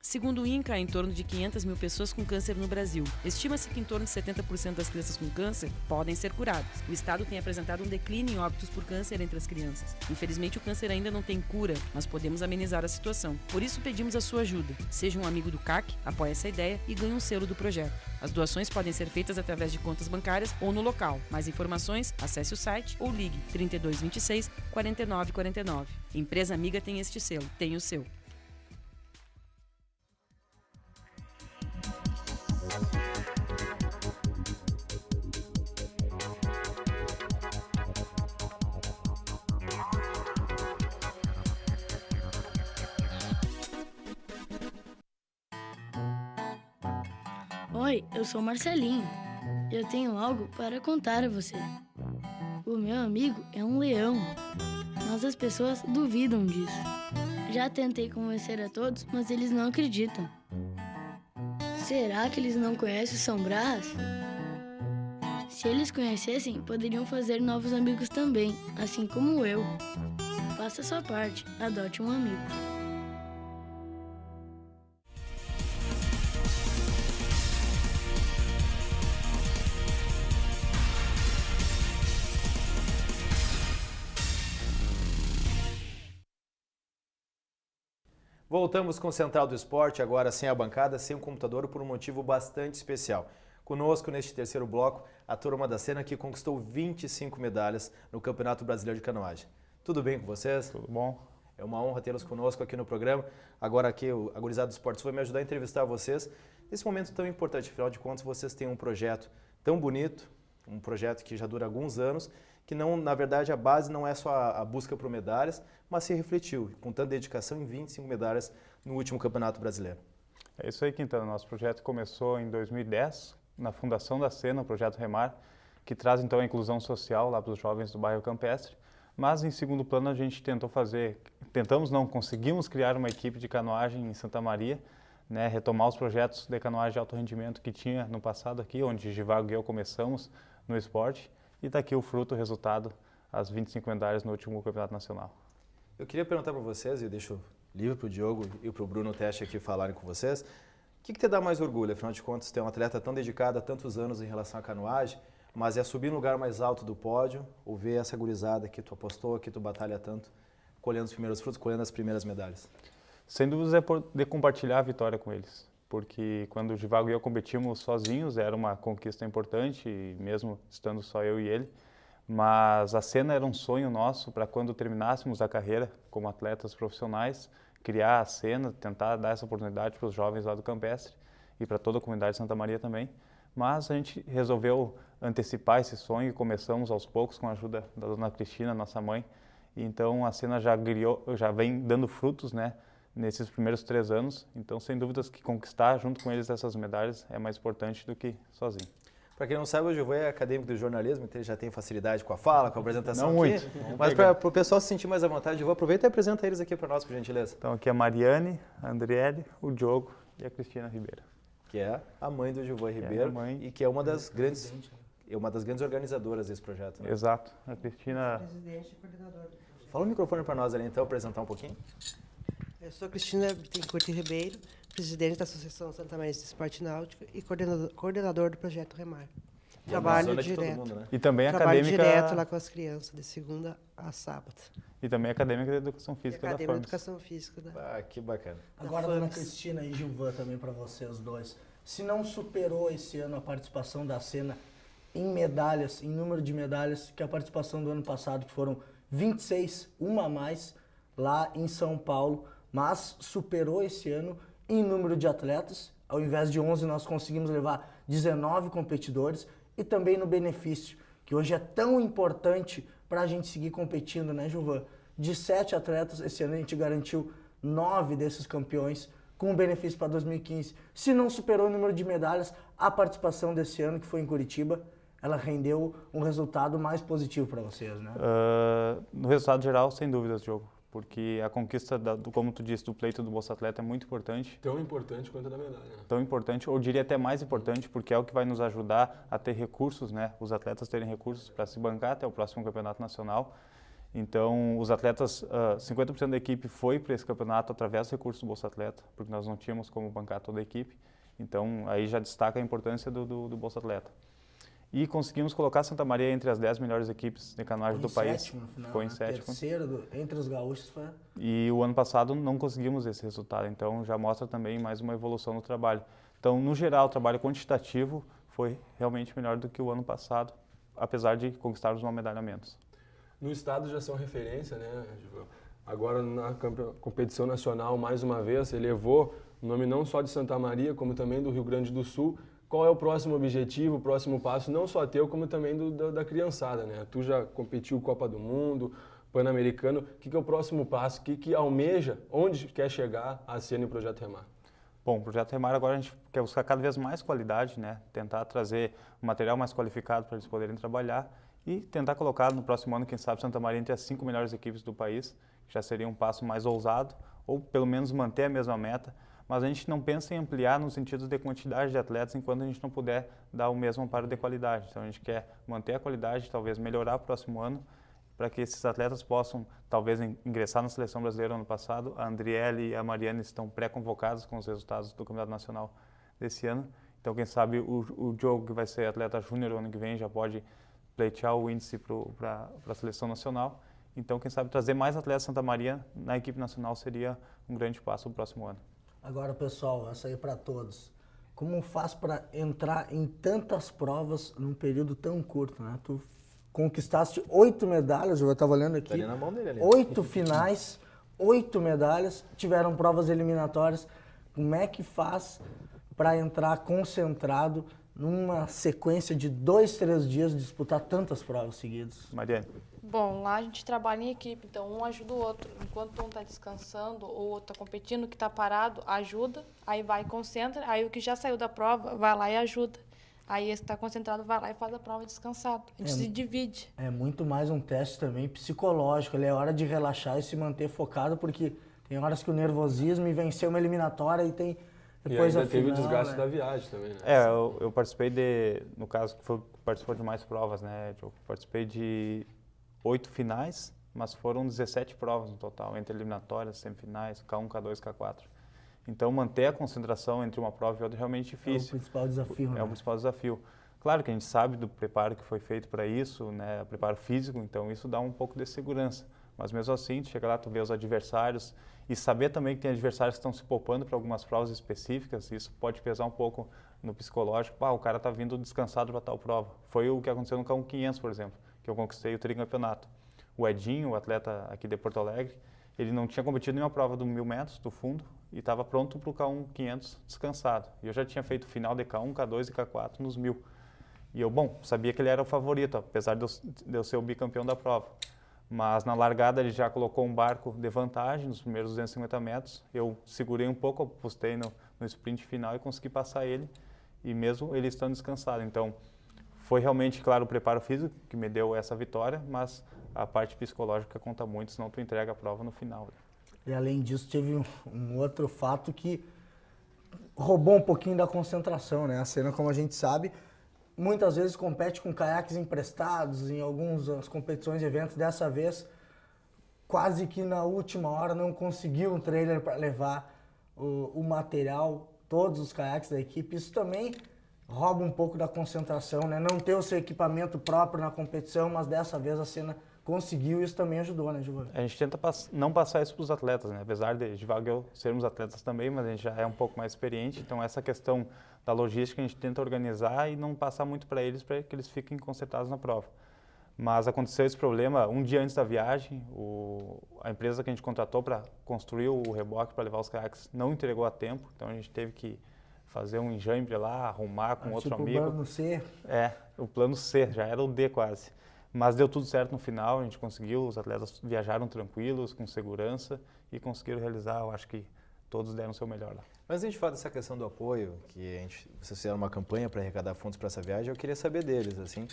Segundo o INCA, há em torno de 500 mil pessoas com câncer no Brasil. Estima-se que em torno de 70% das crianças com câncer podem ser curadas. O Estado tem apresentado um declínio em óbitos por câncer entre as crianças. Infelizmente, o câncer ainda não tem cura, mas podemos amenizar a situação. Por isso, pedimos a sua ajuda. Seja um amigo do CAC, apoie essa ideia e ganhe um selo do projeto. As doações podem ser feitas através de contas bancárias ou no local. Mais informações, acesse o site ou ligue 3226 4949. Empresa Amiga tem este selo, tem o seu. Oi, eu sou Marcelinho. Eu tenho algo para contar a você. O meu amigo é um leão, mas as pessoas duvidam disso. Já tentei convencer a todos, mas eles não acreditam. Será que eles não conhecem o São Brás? Se eles conhecessem, poderiam fazer novos amigos também, assim como eu. Faça a sua parte, adote um amigo. Voltamos com o Central do Esporte, agora sem a bancada, sem o computador, por um motivo bastante especial. Conosco, neste terceiro bloco, a turma da Sena que conquistou 25 medalhas no Campeonato Brasileiro de Canoagem. Tudo bem com vocês? Tudo bom. É uma honra tê-los conosco aqui no programa. Agora aqui a Gurizada do Esportes foi me ajudar a entrevistar vocês nesse momento tão importante. Afinal de contas, vocês têm um projeto tão bonito, um projeto que já dura alguns anos, que não, na verdade, a base não é só a busca por medalhas, mas se refletiu, com tanta dedicação, em 25 medalhas no último Campeonato Brasileiro. É isso aí, Quintana. Nosso projeto começou em 2010, na fundação da Sena, o Projeto Remar, que traz então a inclusão social lá para os jovens do bairro Campestre. Mas em segundo plano a gente conseguimos criar uma equipe de canoagem em Santa Maria, né, retomar os projetos de canoagem de alto rendimento que tinha no passado aqui, onde Givago e eu começamos no esporte, e está aqui o fruto, o resultado, as 25 medalhas no último campeonato nacional. Eu queria perguntar para vocês, e eu deixo livre para o Diogo e para o Bruno Teste aqui falarem com vocês, o que te dá mais orgulho? Afinal de contas, ter um atleta tão dedicado há tantos anos em relação à canoagem, mas é subir no lugar mais alto do pódio, ou ver essa gurizada que tu apostou, que tu batalha tanto, colhendo os primeiros frutos, colhendo as primeiras medalhas? Sem dúvidas é poder compartilhar a vitória com eles, porque quando o Givago e eu competimos sozinhos era uma conquista importante, mesmo estando só eu e ele, mas a cena era um sonho nosso para quando terminássemos a carreira como atletas profissionais, criar a cena, tentar dar essa oportunidade para os jovens lá do Campestre e para toda a comunidade de Santa Maria também. Mas a gente resolveu antecipar esse sonho e começamos aos poucos com a ajuda da dona Cristina, nossa mãe. E então a cena já vem dando frutos, né, nesses primeiros 3 anos. Então, sem dúvidas que conquistar junto com eles essas medalhas é mais importante do que sozinho. Para quem não sabe, o Gilvan é acadêmico do jornalismo, então ele já tem facilidade com a fala, com a apresentação não aqui. Muito. Mas para o pessoal se sentir mais à vontade, Gilvan, aproveita e apresenta eles aqui para nós, por gentileza. Então aqui a Mariane, a Andriele, o Diogo e a Cristina Ribeiro. Que é a mãe do Gilvan Ribeiro e que é uma das grandes organizadoras desse projeto. Né? Exato. A Cristina... Presidente e coordenadora. Fala o microfone para nós ali, então, apresentar um pouquinho. Eu sou a Cristina Bittencourt Ribeiro, presidente da Associação Santa Maria de Esporte Náutico e coordenador do projeto Remar. Trabalho direto. Mundo, né? E também trabalho acadêmica... direto lá com as crianças, de segunda a sábado. E também acadêmica de Educação Física da Acadêmica FAMES. de Educação Física da... Ah, que bacana. Agora, dona Cristina e Gilvan, também para vocês dois. Se não superou esse ano a participação da cena em medalhas, em número de medalhas, que a participação do ano passado, que foram 26, uma a mais, lá em São Paulo, mas superou esse ano em número de atletas. Ao invés de 11, nós conseguimos levar 19 competidores e também no benefício, que hoje é tão importante para a gente seguir competindo, né, Gilvan? De 7 atletas, esse ano a gente garantiu 9 desses campeões com benefício para 2015. Se não superou o número de medalhas, a participação desse ano, que foi em Curitiba, ela rendeu um resultado mais positivo para vocês, né? No resultado geral, sem dúvidas, Diogo. Porque a conquista, como tu disse, do pleito do Bolsa Atleta é muito importante. Tão importante quanto a da medalha. Né? Tão importante, ou diria até mais importante, porque é o que vai nos ajudar a ter recursos, né? Os atletas terem recursos para se bancar até o próximo campeonato nacional. Então, os atletas, 50% da equipe foi para esse campeonato através dos recursos do Bolsa Atleta, porque nós não tínhamos como bancar toda a equipe. Então, aí já destaca a importância do Bolsa Atleta. E conseguimos colocar Santa Maria entre as 10 melhores equipes de canoagem do país. Sétimo, no final, ficou em sétimo. Terceiro entre os gaúchos foi... E o ano passado não conseguimos esse resultado, então já mostra também mais uma evolução no trabalho. Então, no geral, o trabalho quantitativo foi realmente melhor do que o ano passado, apesar de conquistarmos uma medalha a menos. No estado já são referência, né, Gilvan? Agora na competição nacional, mais uma vez, elevou o nome não só de Santa Maria, como também do Rio Grande do Sul. Qual é o próximo objetivo, o próximo passo, não só teu, como também da criançada, né? Tu já competiu Copa do Mundo, Pan-Americano. O que é o próximo passo? O que almeja? Onde quer chegar a cena e o Projeto Remar? Bom, o Projeto Remar agora a gente quer buscar cada vez mais qualidade, né? Tentar trazer um material mais qualificado para eles poderem trabalhar e tentar colocar no próximo ano, quem sabe, Santa Maria entre as 5 melhores equipes do país, que já seria um passo mais ousado, ou pelo menos manter a mesma meta. Mas a gente não pensa em ampliar no sentido de quantidade de atletas enquanto a gente não puder dar o mesmo amparo de qualidade. Então a gente quer manter a qualidade, talvez melhorar o próximo ano, para que esses atletas possam talvez ingressar na Seleção Brasileira ano passado. A Andriele e a Mariane estão pré-convocadas com os resultados do Campeonato Nacional desse ano. Então quem sabe o Diogo, que vai ser atleta júnior ano que vem, já pode pleitear o índice para a Seleção Nacional. Então quem sabe trazer mais atletas de Santa Maria na equipe nacional seria um grande passo no próximo ano. Agora, pessoal, essa aí para todos. Como faz para entrar em tantas provas num período tão curto, né? Tu conquistaste 8 medalhas, eu estava olhando aqui. Tá ali na mão dele, ali. 8 finais, 8 medalhas, tiveram provas eliminatórias. Como é que faz para entrar concentrado numa sequência de 2, 3 dias de disputar tantas provas seguidas? Mariane. Bom, lá a gente trabalha em equipe, então um ajuda o outro. Enquanto um está descansando ou o outro está competindo, o que está parado ajuda, aí vai e concentra, aí o que já saiu da prova vai lá e ajuda. Aí esse que está concentrado vai lá e faz a prova descansado. A gente se divide. É muito mais um teste também psicológico. É hora de relaxar e se manter focado, porque tem horas que o nervosismo e vencer uma eliminatória e tem depois e ainda a teve final, o desgaste né? da viagem também, né? Eu participei no caso, participou de mais provas, né? Eu participei de 8 finais, mas foram 17 provas no total, entre eliminatórias, semifinais, K1, K2, K4. Então, manter a concentração entre uma prova e outra é realmente difícil. É o principal desafio, né? É o principal desafio. Claro que a gente sabe do preparo que foi feito para isso, né? Preparo físico, então isso dá um pouco de segurança. Mas mesmo assim, tu chega lá, tu vê os adversários e saber também que tem adversários que estão se poupando para algumas provas específicas, isso pode pesar um pouco no psicológico. O cara está vindo descansado para tal prova. Foi o que aconteceu no K1 500, por exemplo, que eu conquistei o tricampeonato. O Edinho, o atleta aqui de Porto Alegre, ele não tinha competido em nenhuma prova do 1000 metros, do fundo, e estava pronto para o K1 500 descansado. E eu já tinha feito final de K1, K2 e K4 nos 1000. E eu, sabia que ele era o favorito, apesar de eu ser o bicampeão da prova. Mas na largada ele já colocou um barco de vantagem nos primeiros 250 metros. Eu segurei um pouco, apostei no sprint final e consegui passar ele, e mesmo ele estando descansado. Então, foi realmente, claro, o preparo físico que me deu essa vitória, mas a parte psicológica conta muito, senão tu entrega a prova no final. E além disso, teve um outro fato que roubou um pouquinho da concentração, né? A Sena, como a gente sabe, muitas vezes compete com caiaques emprestados em algumas competições e eventos. Dessa vez, quase que na última hora não conseguiu um trailer para levar o material, todos os caiaques da equipe. Isso também rouba um pouco da concentração, né? Não ter o seu equipamento próprio na competição, mas dessa vez a Sena conseguiu e isso também ajudou, né, Giovanni? A gente tenta não passar isso para os atletas, né? Apesar de Givago e eu sermos atletas também, mas a gente já é um pouco mais experiente, então essa questão da logística a gente tenta organizar e não passar muito para eles que eles fiquem concentrados na prova. Mas aconteceu esse problema um dia antes da viagem, a empresa que a gente contratou para construir o reboque para levar os caiaques não entregou a tempo, então a gente teve que fazer um enjambre lá, arrumar com outro amigo. O plano C? O plano C, já era o D quase. Mas deu tudo certo no final, a gente conseguiu, os atletas viajaram tranquilos, com segurança e conseguiram realizar, eu acho que todos deram o seu melhor lá. Mas a gente fala dessa questão do apoio, que vocês fizeram uma campanha para arrecadar fundos para essa viagem, eu queria saber deles, assim,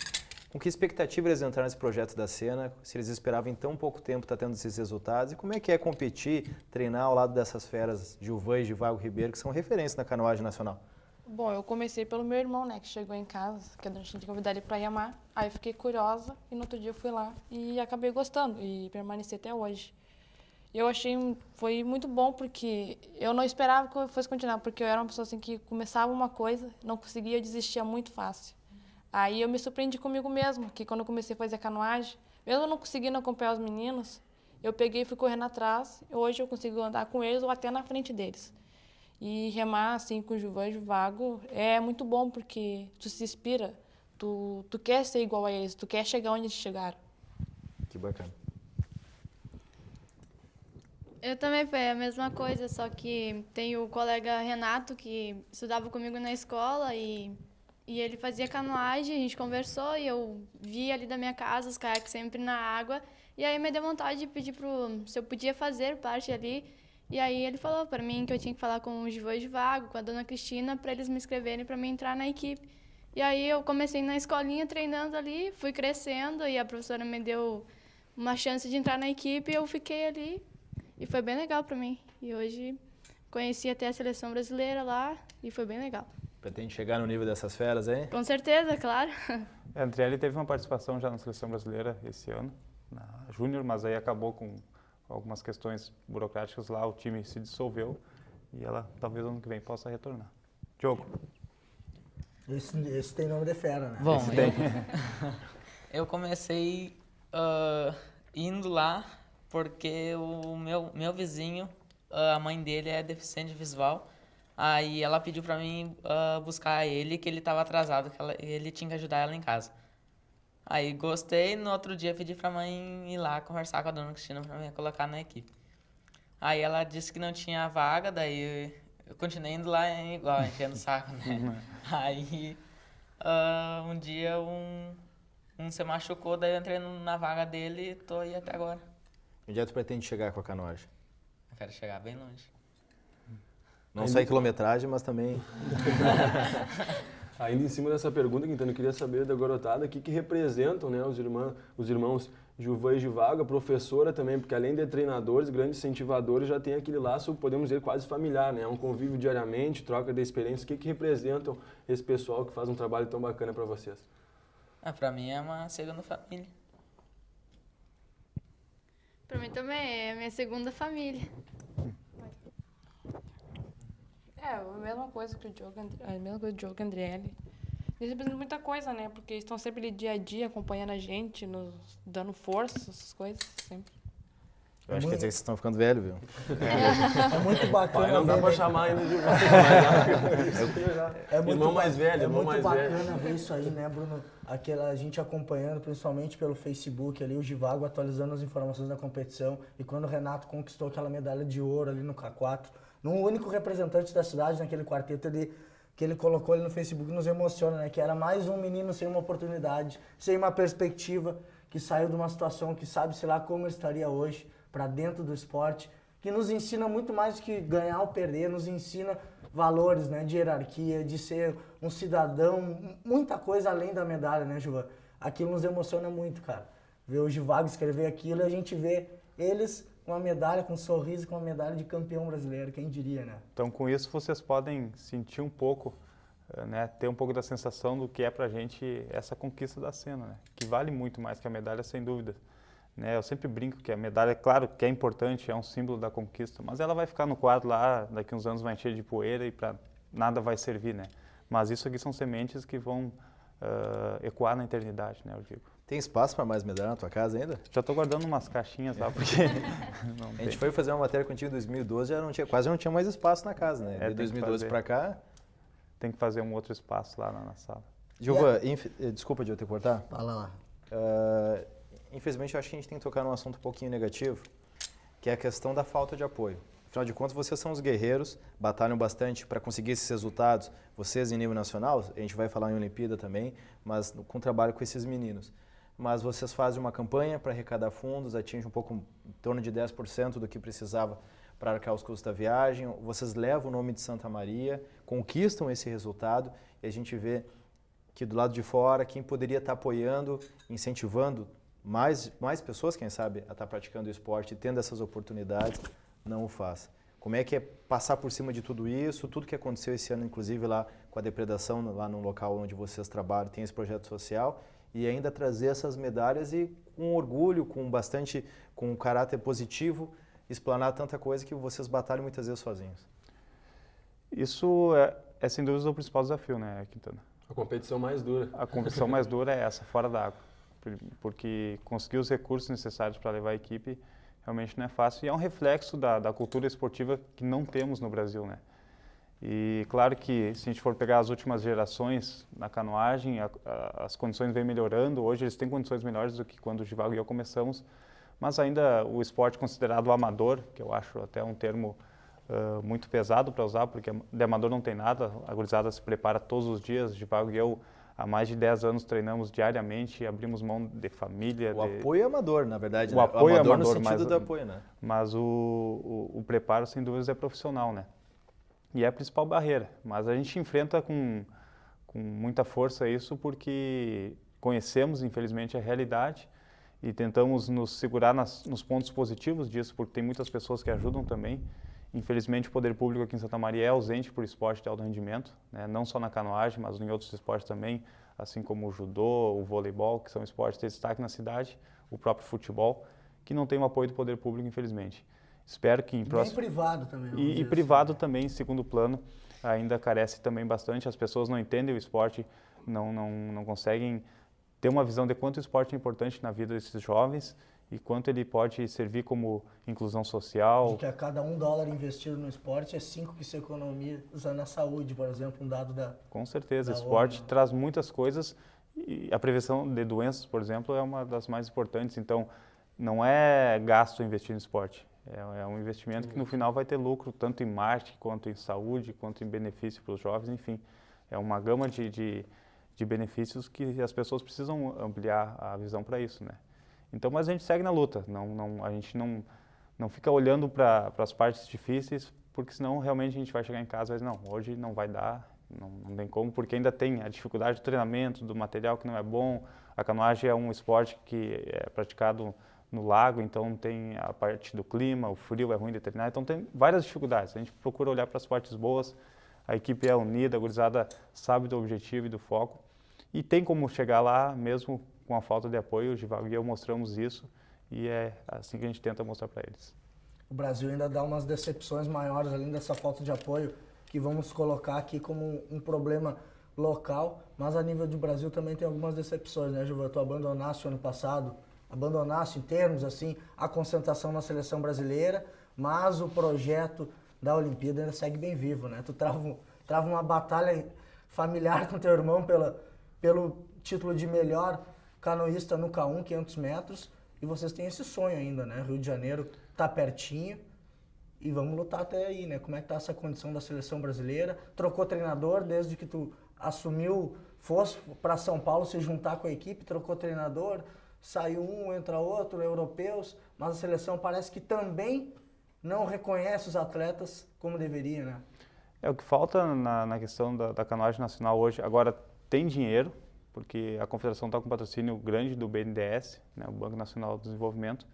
com que expectativa eles entraram nesse projeto da Sena, se eles esperavam em tão pouco tempo estar tendo esses resultados, e como é que é competir, treinar ao lado dessas feras, Gilvan e Givago Ribeiro, que são referência na canoagem nacional? Bom, eu comecei pelo meu irmão, né, que chegou em casa, que a gente tinha que convidar ele para remar. Aí eu fiquei curiosa e no outro dia eu fui lá e acabei gostando e permaneci até hoje. Eu achei, foi muito bom porque eu não esperava que eu fosse continuar, porque eu era uma pessoa assim que começava uma coisa, não conseguia, eu desistia muito fácil. Aí eu me surpreendi comigo mesmo, que quando eu comecei a fazer canoagem, mesmo não conseguindo acompanhar os meninos, eu peguei e fui correndo atrás, e hoje eu consigo andar com eles ou até na frente deles. E remar assim com o Gilvan e o Givago é muito bom, porque tu se inspira, tu quer ser igual a eles, tu quer chegar onde eles chegaram. Que bacana. Eu também foi a mesma coisa, só que tem o colega Renato, que estudava comigo na escola e ele fazia canoagem, a gente conversou e eu vi ali da minha casa os caiaques sempre na água. E aí me deu vontade de pedir se eu podia fazer parte ali. E aí ele falou para mim que eu tinha que falar com o Gilvan e o Givago, com a dona Cristina, para eles me inscreverem para mim entrar na equipe. E aí eu comecei na escolinha treinando ali, fui crescendo e a professora me deu uma chance de entrar na equipe e eu fiquei ali. E foi bem legal para mim. E hoje conheci até a seleção brasileira lá e foi bem legal. Pretende chegar no nível dessas feras aí? Com certeza, claro. A Andriele teve uma participação já na seleção brasileira esse ano, na Júnior, mas aí acabou com algumas questões burocráticas lá, o time se dissolveu e ela talvez ano que vem possa retornar. Diogo. Esse tem nome de fera, né? Bom, eu comecei indo lá porque o meu vizinho, a mãe dele é deficiente visual, aí ela pediu pra mim buscar ele, que ele estava atrasado, que ele tinha que ajudar ela em casa. Aí gostei, no outro dia pedi pra mãe ir lá conversar com a dona Cristina pra me colocar na equipe. Aí ela disse que não tinha vaga, daí eu continuei indo lá igual, enchendo o saco, né? Aí um dia um se machucou, daí eu entrei na vaga dele e tô aí até agora. Onde é que tu pretende chegar com a canoagem? Eu quero chegar bem longe. Não só em quilometragem, mas também... Ainda em cima dessa pergunta, Quintana, eu queria saber da garotada o que representam, né, os irmãos Gilvan e Givago, a professora também, porque além de treinadores, grandes incentivadores, já tem aquele laço, podemos dizer, quase familiar, né? Um convívio diariamente, troca de experiências. O que representam esse pessoal que faz um trabalho tão bacana para vocês? Pra mim é uma segunda família. Pra mim também é a minha segunda família. A mesma coisa que o Diogo Andrielli. Eles representam muita coisa, né? Porque eles estão sempre ali dia a dia acompanhando a gente, nos dando força, essas coisas, sempre. Eu acho que quer dizer que vocês estão ficando velhos, viu? É muito bacana. Pai, não dá pra chamar ainda de irmão mais velho, irmão mais velho. É muito bacana ver isso aí, né, Bruno? A gente acompanhando, principalmente pelo Facebook ali, o Givago atualizando as informações da competição. E quando o Renato conquistou aquela medalha de ouro ali no K4, no único representante da cidade naquele quarteto que ele colocou ali no Facebook, nos emociona, né? Que era mais um menino sem uma oportunidade, sem uma perspectiva, que saiu de uma situação que sabe-se lá como ele estaria hoje, para dentro do esporte, que nos ensina muito mais do que ganhar ou perder, nos ensina valores, né, de hierarquia, de ser um cidadão, muita coisa além da medalha, né, Givan? Aquilo nos emociona muito, cara. Ver o Givago escrever aquilo e a gente vê eles com uma medalha, com um sorriso, com uma medalha de campeão brasileiro, quem diria, né? Então, com isso, vocês podem sentir um pouco, né, ter um pouco da sensação do que é pra gente essa conquista da cena, né? Que vale muito mais que a medalha, sem dúvida. Né, eu sempre brinco que a medalha, claro que é importante, é um símbolo da conquista, mas ela vai ficar no quadro lá, daqui uns anos vai encher de poeira e para nada vai servir, né? Mas isso aqui são sementes que vão ecoar na eternidade, né, eu digo. Tem espaço para mais medalha na tua casa ainda? Já estou guardando umas caixinhas lá, porque não A gente foi fazer uma matéria contigo em 2012, quase não tinha mais espaço na casa, né? De 2012 para cá... Tem que fazer um outro espaço lá na sala. Gilvan, desculpa de eu te cortar. Fala lá. Infelizmente, eu acho que a gente tem que tocar num assunto um pouquinho negativo, que é a questão da falta de apoio. Afinal de contas, vocês são os guerreiros, batalham bastante para conseguir esses resultados. Vocês, em nível nacional, a gente vai falar em Olimpíada também, mas com trabalho com esses meninos. Mas vocês fazem uma campanha para arrecadar fundos, atinge um pouco, em torno de 10% do que precisava para arcar os custos da viagem. Vocês levam o nome de Santa Maria, conquistam esse resultado e a gente vê que do lado de fora, quem poderia estar apoiando, incentivando mais pessoas, quem sabe, a estar praticando o esporte e tendo essas oportunidades, não o faz. Como é que é passar por cima de tudo isso, tudo que aconteceu esse ano, inclusive lá com a depredação, lá no local onde vocês trabalham, tem esse projeto social, e ainda trazer essas medalhas e com orgulho, com um caráter positivo, explanar tanta coisa que vocês batalham muitas vezes sozinhos. Isso é sem dúvida o principal desafio, né, Quintana? A competição mais dura. A competição mais dura é essa, fora da água. Porque conseguir os recursos necessários para levar a equipe realmente não é fácil. E é um reflexo da cultura esportiva que não temos no Brasil, né? E claro que se a gente for pegar as últimas gerações na canoagem, as condições vêm melhorando. Hoje eles têm condições melhores do que quando o Givago e eu começamos. Mas ainda o esporte considerado amador, que eu acho até um termo muito pesado para usar, porque de amador não tem nada. A gurizada se prepara todos os dias. O Givago e eu, há mais de 10 anos, treinamos diariamente, abrimos mão de família. O apoio é amador, na verdade. O apoio é amador, no sentido do apoio, né? Mas o preparo, sem dúvidas, é profissional, né? E é a principal barreira. Mas a gente enfrenta com muita força isso porque conhecemos, infelizmente, a realidade e tentamos nos segurar nos pontos positivos disso, porque tem muitas pessoas que ajudam também. Infelizmente, o poder público aqui em Santa Maria é ausente por esporte de alto rendimento, né? Não só na canoagem, mas em outros esportes também, assim como o judô, o voleibol, que são esportes de destaque na cidade, o próprio futebol, que não tem o apoio do poder público, infelizmente. Espero que em próximo... Nem privado também. E privado também, em segundo plano, ainda carece também bastante. As pessoas não entendem o esporte, não conseguem ter uma visão de quanto o esporte é importante na vida desses jovens e quanto ele pode servir como inclusão social. De que a cada $1 investido no esporte é 5 que se economiza na saúde, por exemplo, um dado da... Com certeza, o esporte traz muitas coisas e a prevenção de doenças, por exemplo, é uma das mais importantes. Então, não é gasto investir no esporte, é um investimento que no final vai ter lucro, tanto em marketing, quanto em saúde, quanto em benefício para os jovens, enfim. É uma gama de benefícios que as pessoas precisam ampliar a visão para isso, né? Então, mas a gente segue na luta, a gente não fica olhando para as partes difíceis, porque senão realmente a gente vai chegar em casa e vai dizer, não, hoje não vai dar Não tem como, porque ainda tem a dificuldade do treinamento, do material que não é bom. A canoagem é um esporte que é praticado no lago, então tem a parte do clima, o frio é ruim de treinar, então tem várias dificuldades. A gente procura olhar para as partes boas, a equipe é unida, a gurizada sabe do objetivo e do foco, e tem como chegar lá mesmo com a falta de apoio. O Givaldo e eu mostramos isso, e é assim que a gente tenta mostrar para eles. O Brasil ainda dá umas decepções maiores, além dessa falta de apoio, que vamos colocar aqui como um problema local, mas a nível de Brasil também tem algumas decepções, né, Givaldo? Tu abandonaste ano passado, abandonaste em termos assim a concentração na seleção brasileira, mas o projeto da Olimpíada ainda segue bem vivo, né? Tu trava uma batalha familiar com teu irmão pelo título de melhor canoísta no K1, 500 metros, e vocês têm esse sonho ainda, né? Rio de Janeiro tá pertinho e vamos lutar até aí, né? Como é que tá essa condição da seleção brasileira? Trocou treinador desde que tu assumiu, fosse para São Paulo se juntar com a equipe, trocou treinador, saiu um, entra outro, europeus, mas a seleção parece que também não reconhece os atletas como deveria, né? É o que falta na questão da canoagem nacional hoje. Agora tem dinheiro, porque a confederação está com patrocínio grande do BNDES, né, o Banco Nacional do Desenvolvimento.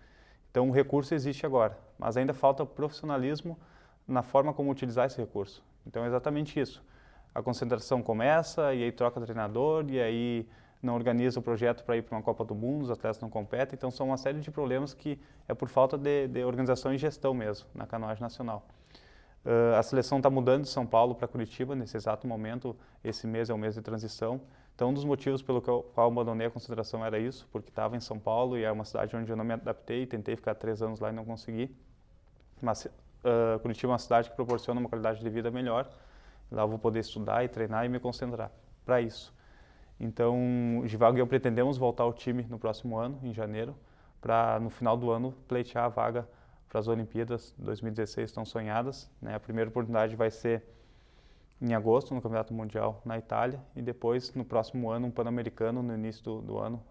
Então o recurso existe agora, mas ainda falta profissionalismo na forma como utilizar esse recurso. Então é exatamente isso. A concentração começa, e aí troca treinador, e aí não organiza o projeto para ir para uma Copa do Mundo, os atletas não competem. Então são uma série de problemas que é por falta de organização e gestão mesmo na canoagem nacional. A seleção está mudando de São Paulo para Curitiba nesse exato momento. Esse mês é um mês de transição. Então um dos motivos pelo qual eu abandonei a concentração era isso, porque estava em São Paulo e é uma cidade onde eu não me adaptei, tentei ficar 3 anos lá e não consegui. Mas Curitiba é uma cidade que proporciona uma qualidade de vida melhor. Lá eu vou poder estudar e treinar e me concentrar para isso. Então, o Givaldo e eu pretendemos voltar ao time no próximo ano, em janeiro, para no final do ano pleitear a vaga para as Olimpíadas 2016 tão sonhadas, né? A primeira oportunidade vai ser em agosto, no Campeonato Mundial na Itália, e depois, no próximo ano, um Pan-Americano no início do ano.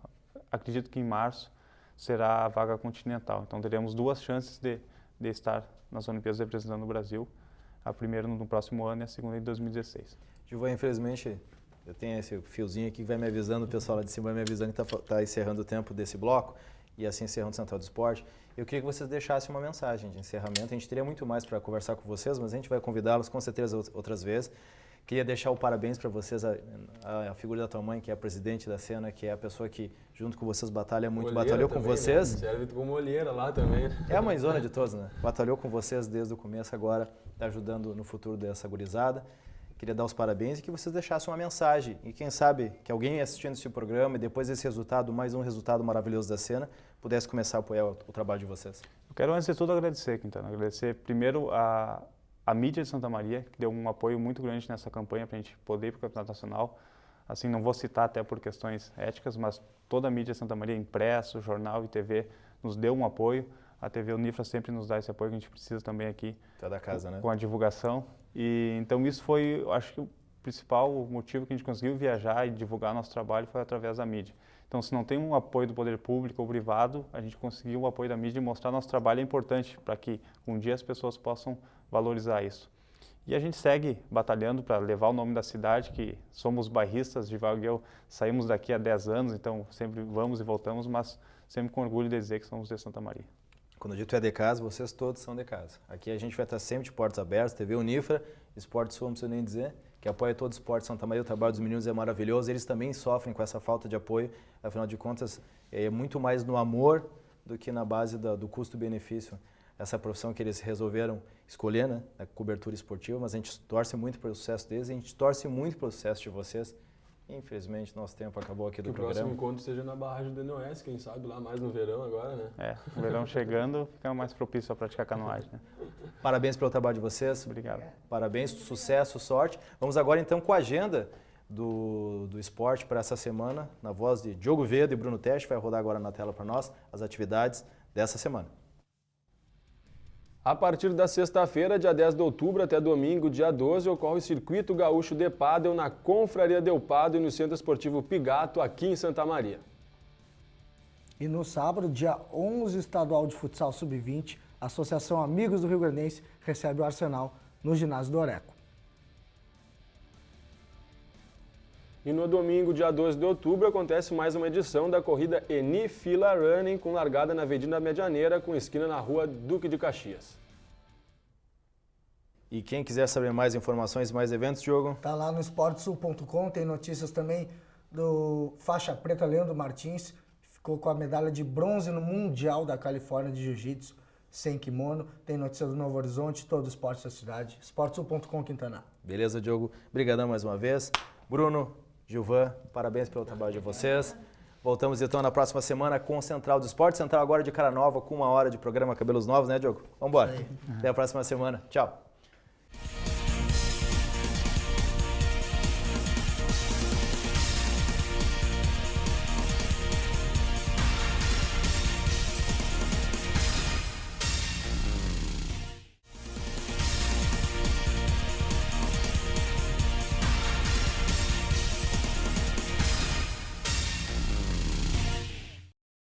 Acredito que em março será a vaga continental. Então, teremos 2 chances de estar nas Olimpíadas representando o Brasil, a primeira no próximo ano e a segunda em 2016. Givaldo, infelizmente, eu tenho esse fiozinho aqui que vai me avisando, o pessoal lá de cima vai me avisando que está encerrando o tempo desse bloco, e assim encerrando o Central do Esporte. Eu queria que vocês deixassem uma mensagem de encerramento. A gente teria muito mais para conversar com vocês, mas a gente vai convidá-los com certeza outras vezes. Queria deixar o parabéns para vocês, a figura da tua mãe, que é a presidente da Sena, que é a pessoa que, junto com vocês, batalha muito, olheira batalhou também, com vocês. Né? Serve como olheira lá também. Né? É a mãezona de todos, né? Batalhou com vocês desde o começo, agora está ajudando no futuro dessa gurizada. Queria dar os parabéns e que vocês deixassem uma mensagem. E quem sabe que alguém assistindo esse programa e depois desse resultado, mais um resultado maravilhoso da Sena, pudesse começar a apoiar o trabalho de vocês. Eu quero, antes de tudo, agradecer, Quintana. Agradecer primeiro a mídia de Santa Maria, que deu um apoio muito grande nessa campanha para a gente poder ir para o Campeonato Nacional. Assim, não vou citar até por questões éticas, mas toda a mídia de Santa Maria, impresso, jornal e TV, nos deu um apoio. A TV Unifra sempre nos dá esse apoio que a gente precisa também aqui. Tá da casa, né? Com a divulgação. E então isso foi, acho que o principal motivo que a gente conseguiu viajar e divulgar nosso trabalho foi através da mídia. Então, se não tem um apoio do poder público ou privado, a gente conseguiu o apoio da mídia e mostrar nosso trabalho é importante para que um dia as pessoas possam valorizar isso. E a gente segue batalhando para levar o nome da cidade, que somos bairristas, Givaldo e eu saímos daqui há 10 anos, então sempre vamos e voltamos, mas sempre com orgulho de dizer que somos de Santa Maria. Quando eu digo tu é de casa, vocês todos são de casa. Aqui a gente vai estar sempre de portas abertas, TV Unifra, Esporte Sul, não preciso nem dizer, que apoia todo o esporte Santa Maria. O trabalho dos meninos é maravilhoso, eles também sofrem com essa falta de apoio, afinal de contas é muito mais no amor do que na base do custo-benefício. Essa profissão que eles resolveram escolher, né, a cobertura esportiva, mas a gente torce muito pelo sucesso deles, a gente torce muito pelo sucesso de vocês. Infelizmente, nosso tempo acabou aqui do programa. Que o próximo encontro seja na barragem do NOS, quem sabe lá mais no verão agora, né? É, o verão chegando fica mais propício a praticar canoagem, né? Parabéns pelo trabalho de vocês. Obrigado. Parabéns, sucesso, sorte. Vamos agora então com a agenda do esporte para essa semana, na voz de Diogo Vedo e Bruno Teste, vai rodar agora na tela para nós as atividades dessa semana. A partir da sexta-feira, dia 10 de outubro, até domingo, dia 12, ocorre o Circuito Gaúcho de Pádel na Confraria Del Pádel e no Centro Esportivo Pigato, aqui em Santa Maria. E no sábado, dia 11, Estadual de Futsal Sub-20, a Associação Amigos do Rio Grandense recebe o Arsenal no ginásio do Oreco. E no domingo, dia 12 de outubro, acontece mais uma edição da corrida Eni Fila Running, com largada na Avenida Medianeira, com esquina na Rua Duque de Caxias. E quem quiser saber mais informações, mais eventos, Diogo? Tá lá no esportesul.com, tem notícias também do faixa preta Leandro Martins, ficou com a medalha de bronze no Mundial da Califórnia de Jiu-Jitsu, sem kimono. Tem notícias do Novo Horizonte, todo o esporte da cidade. esportesul.com, Quintana. Beleza, Diogo. Obrigadão mais uma vez. Bruno, Gilvan, parabéns pelo trabalho de vocês. Voltamos então na próxima semana com o Central do Esporte. Central agora de cara nova, com 1 hora de programa Cabelos Novos, né, Diogo? Vamos embora. Até a próxima semana. Tchau.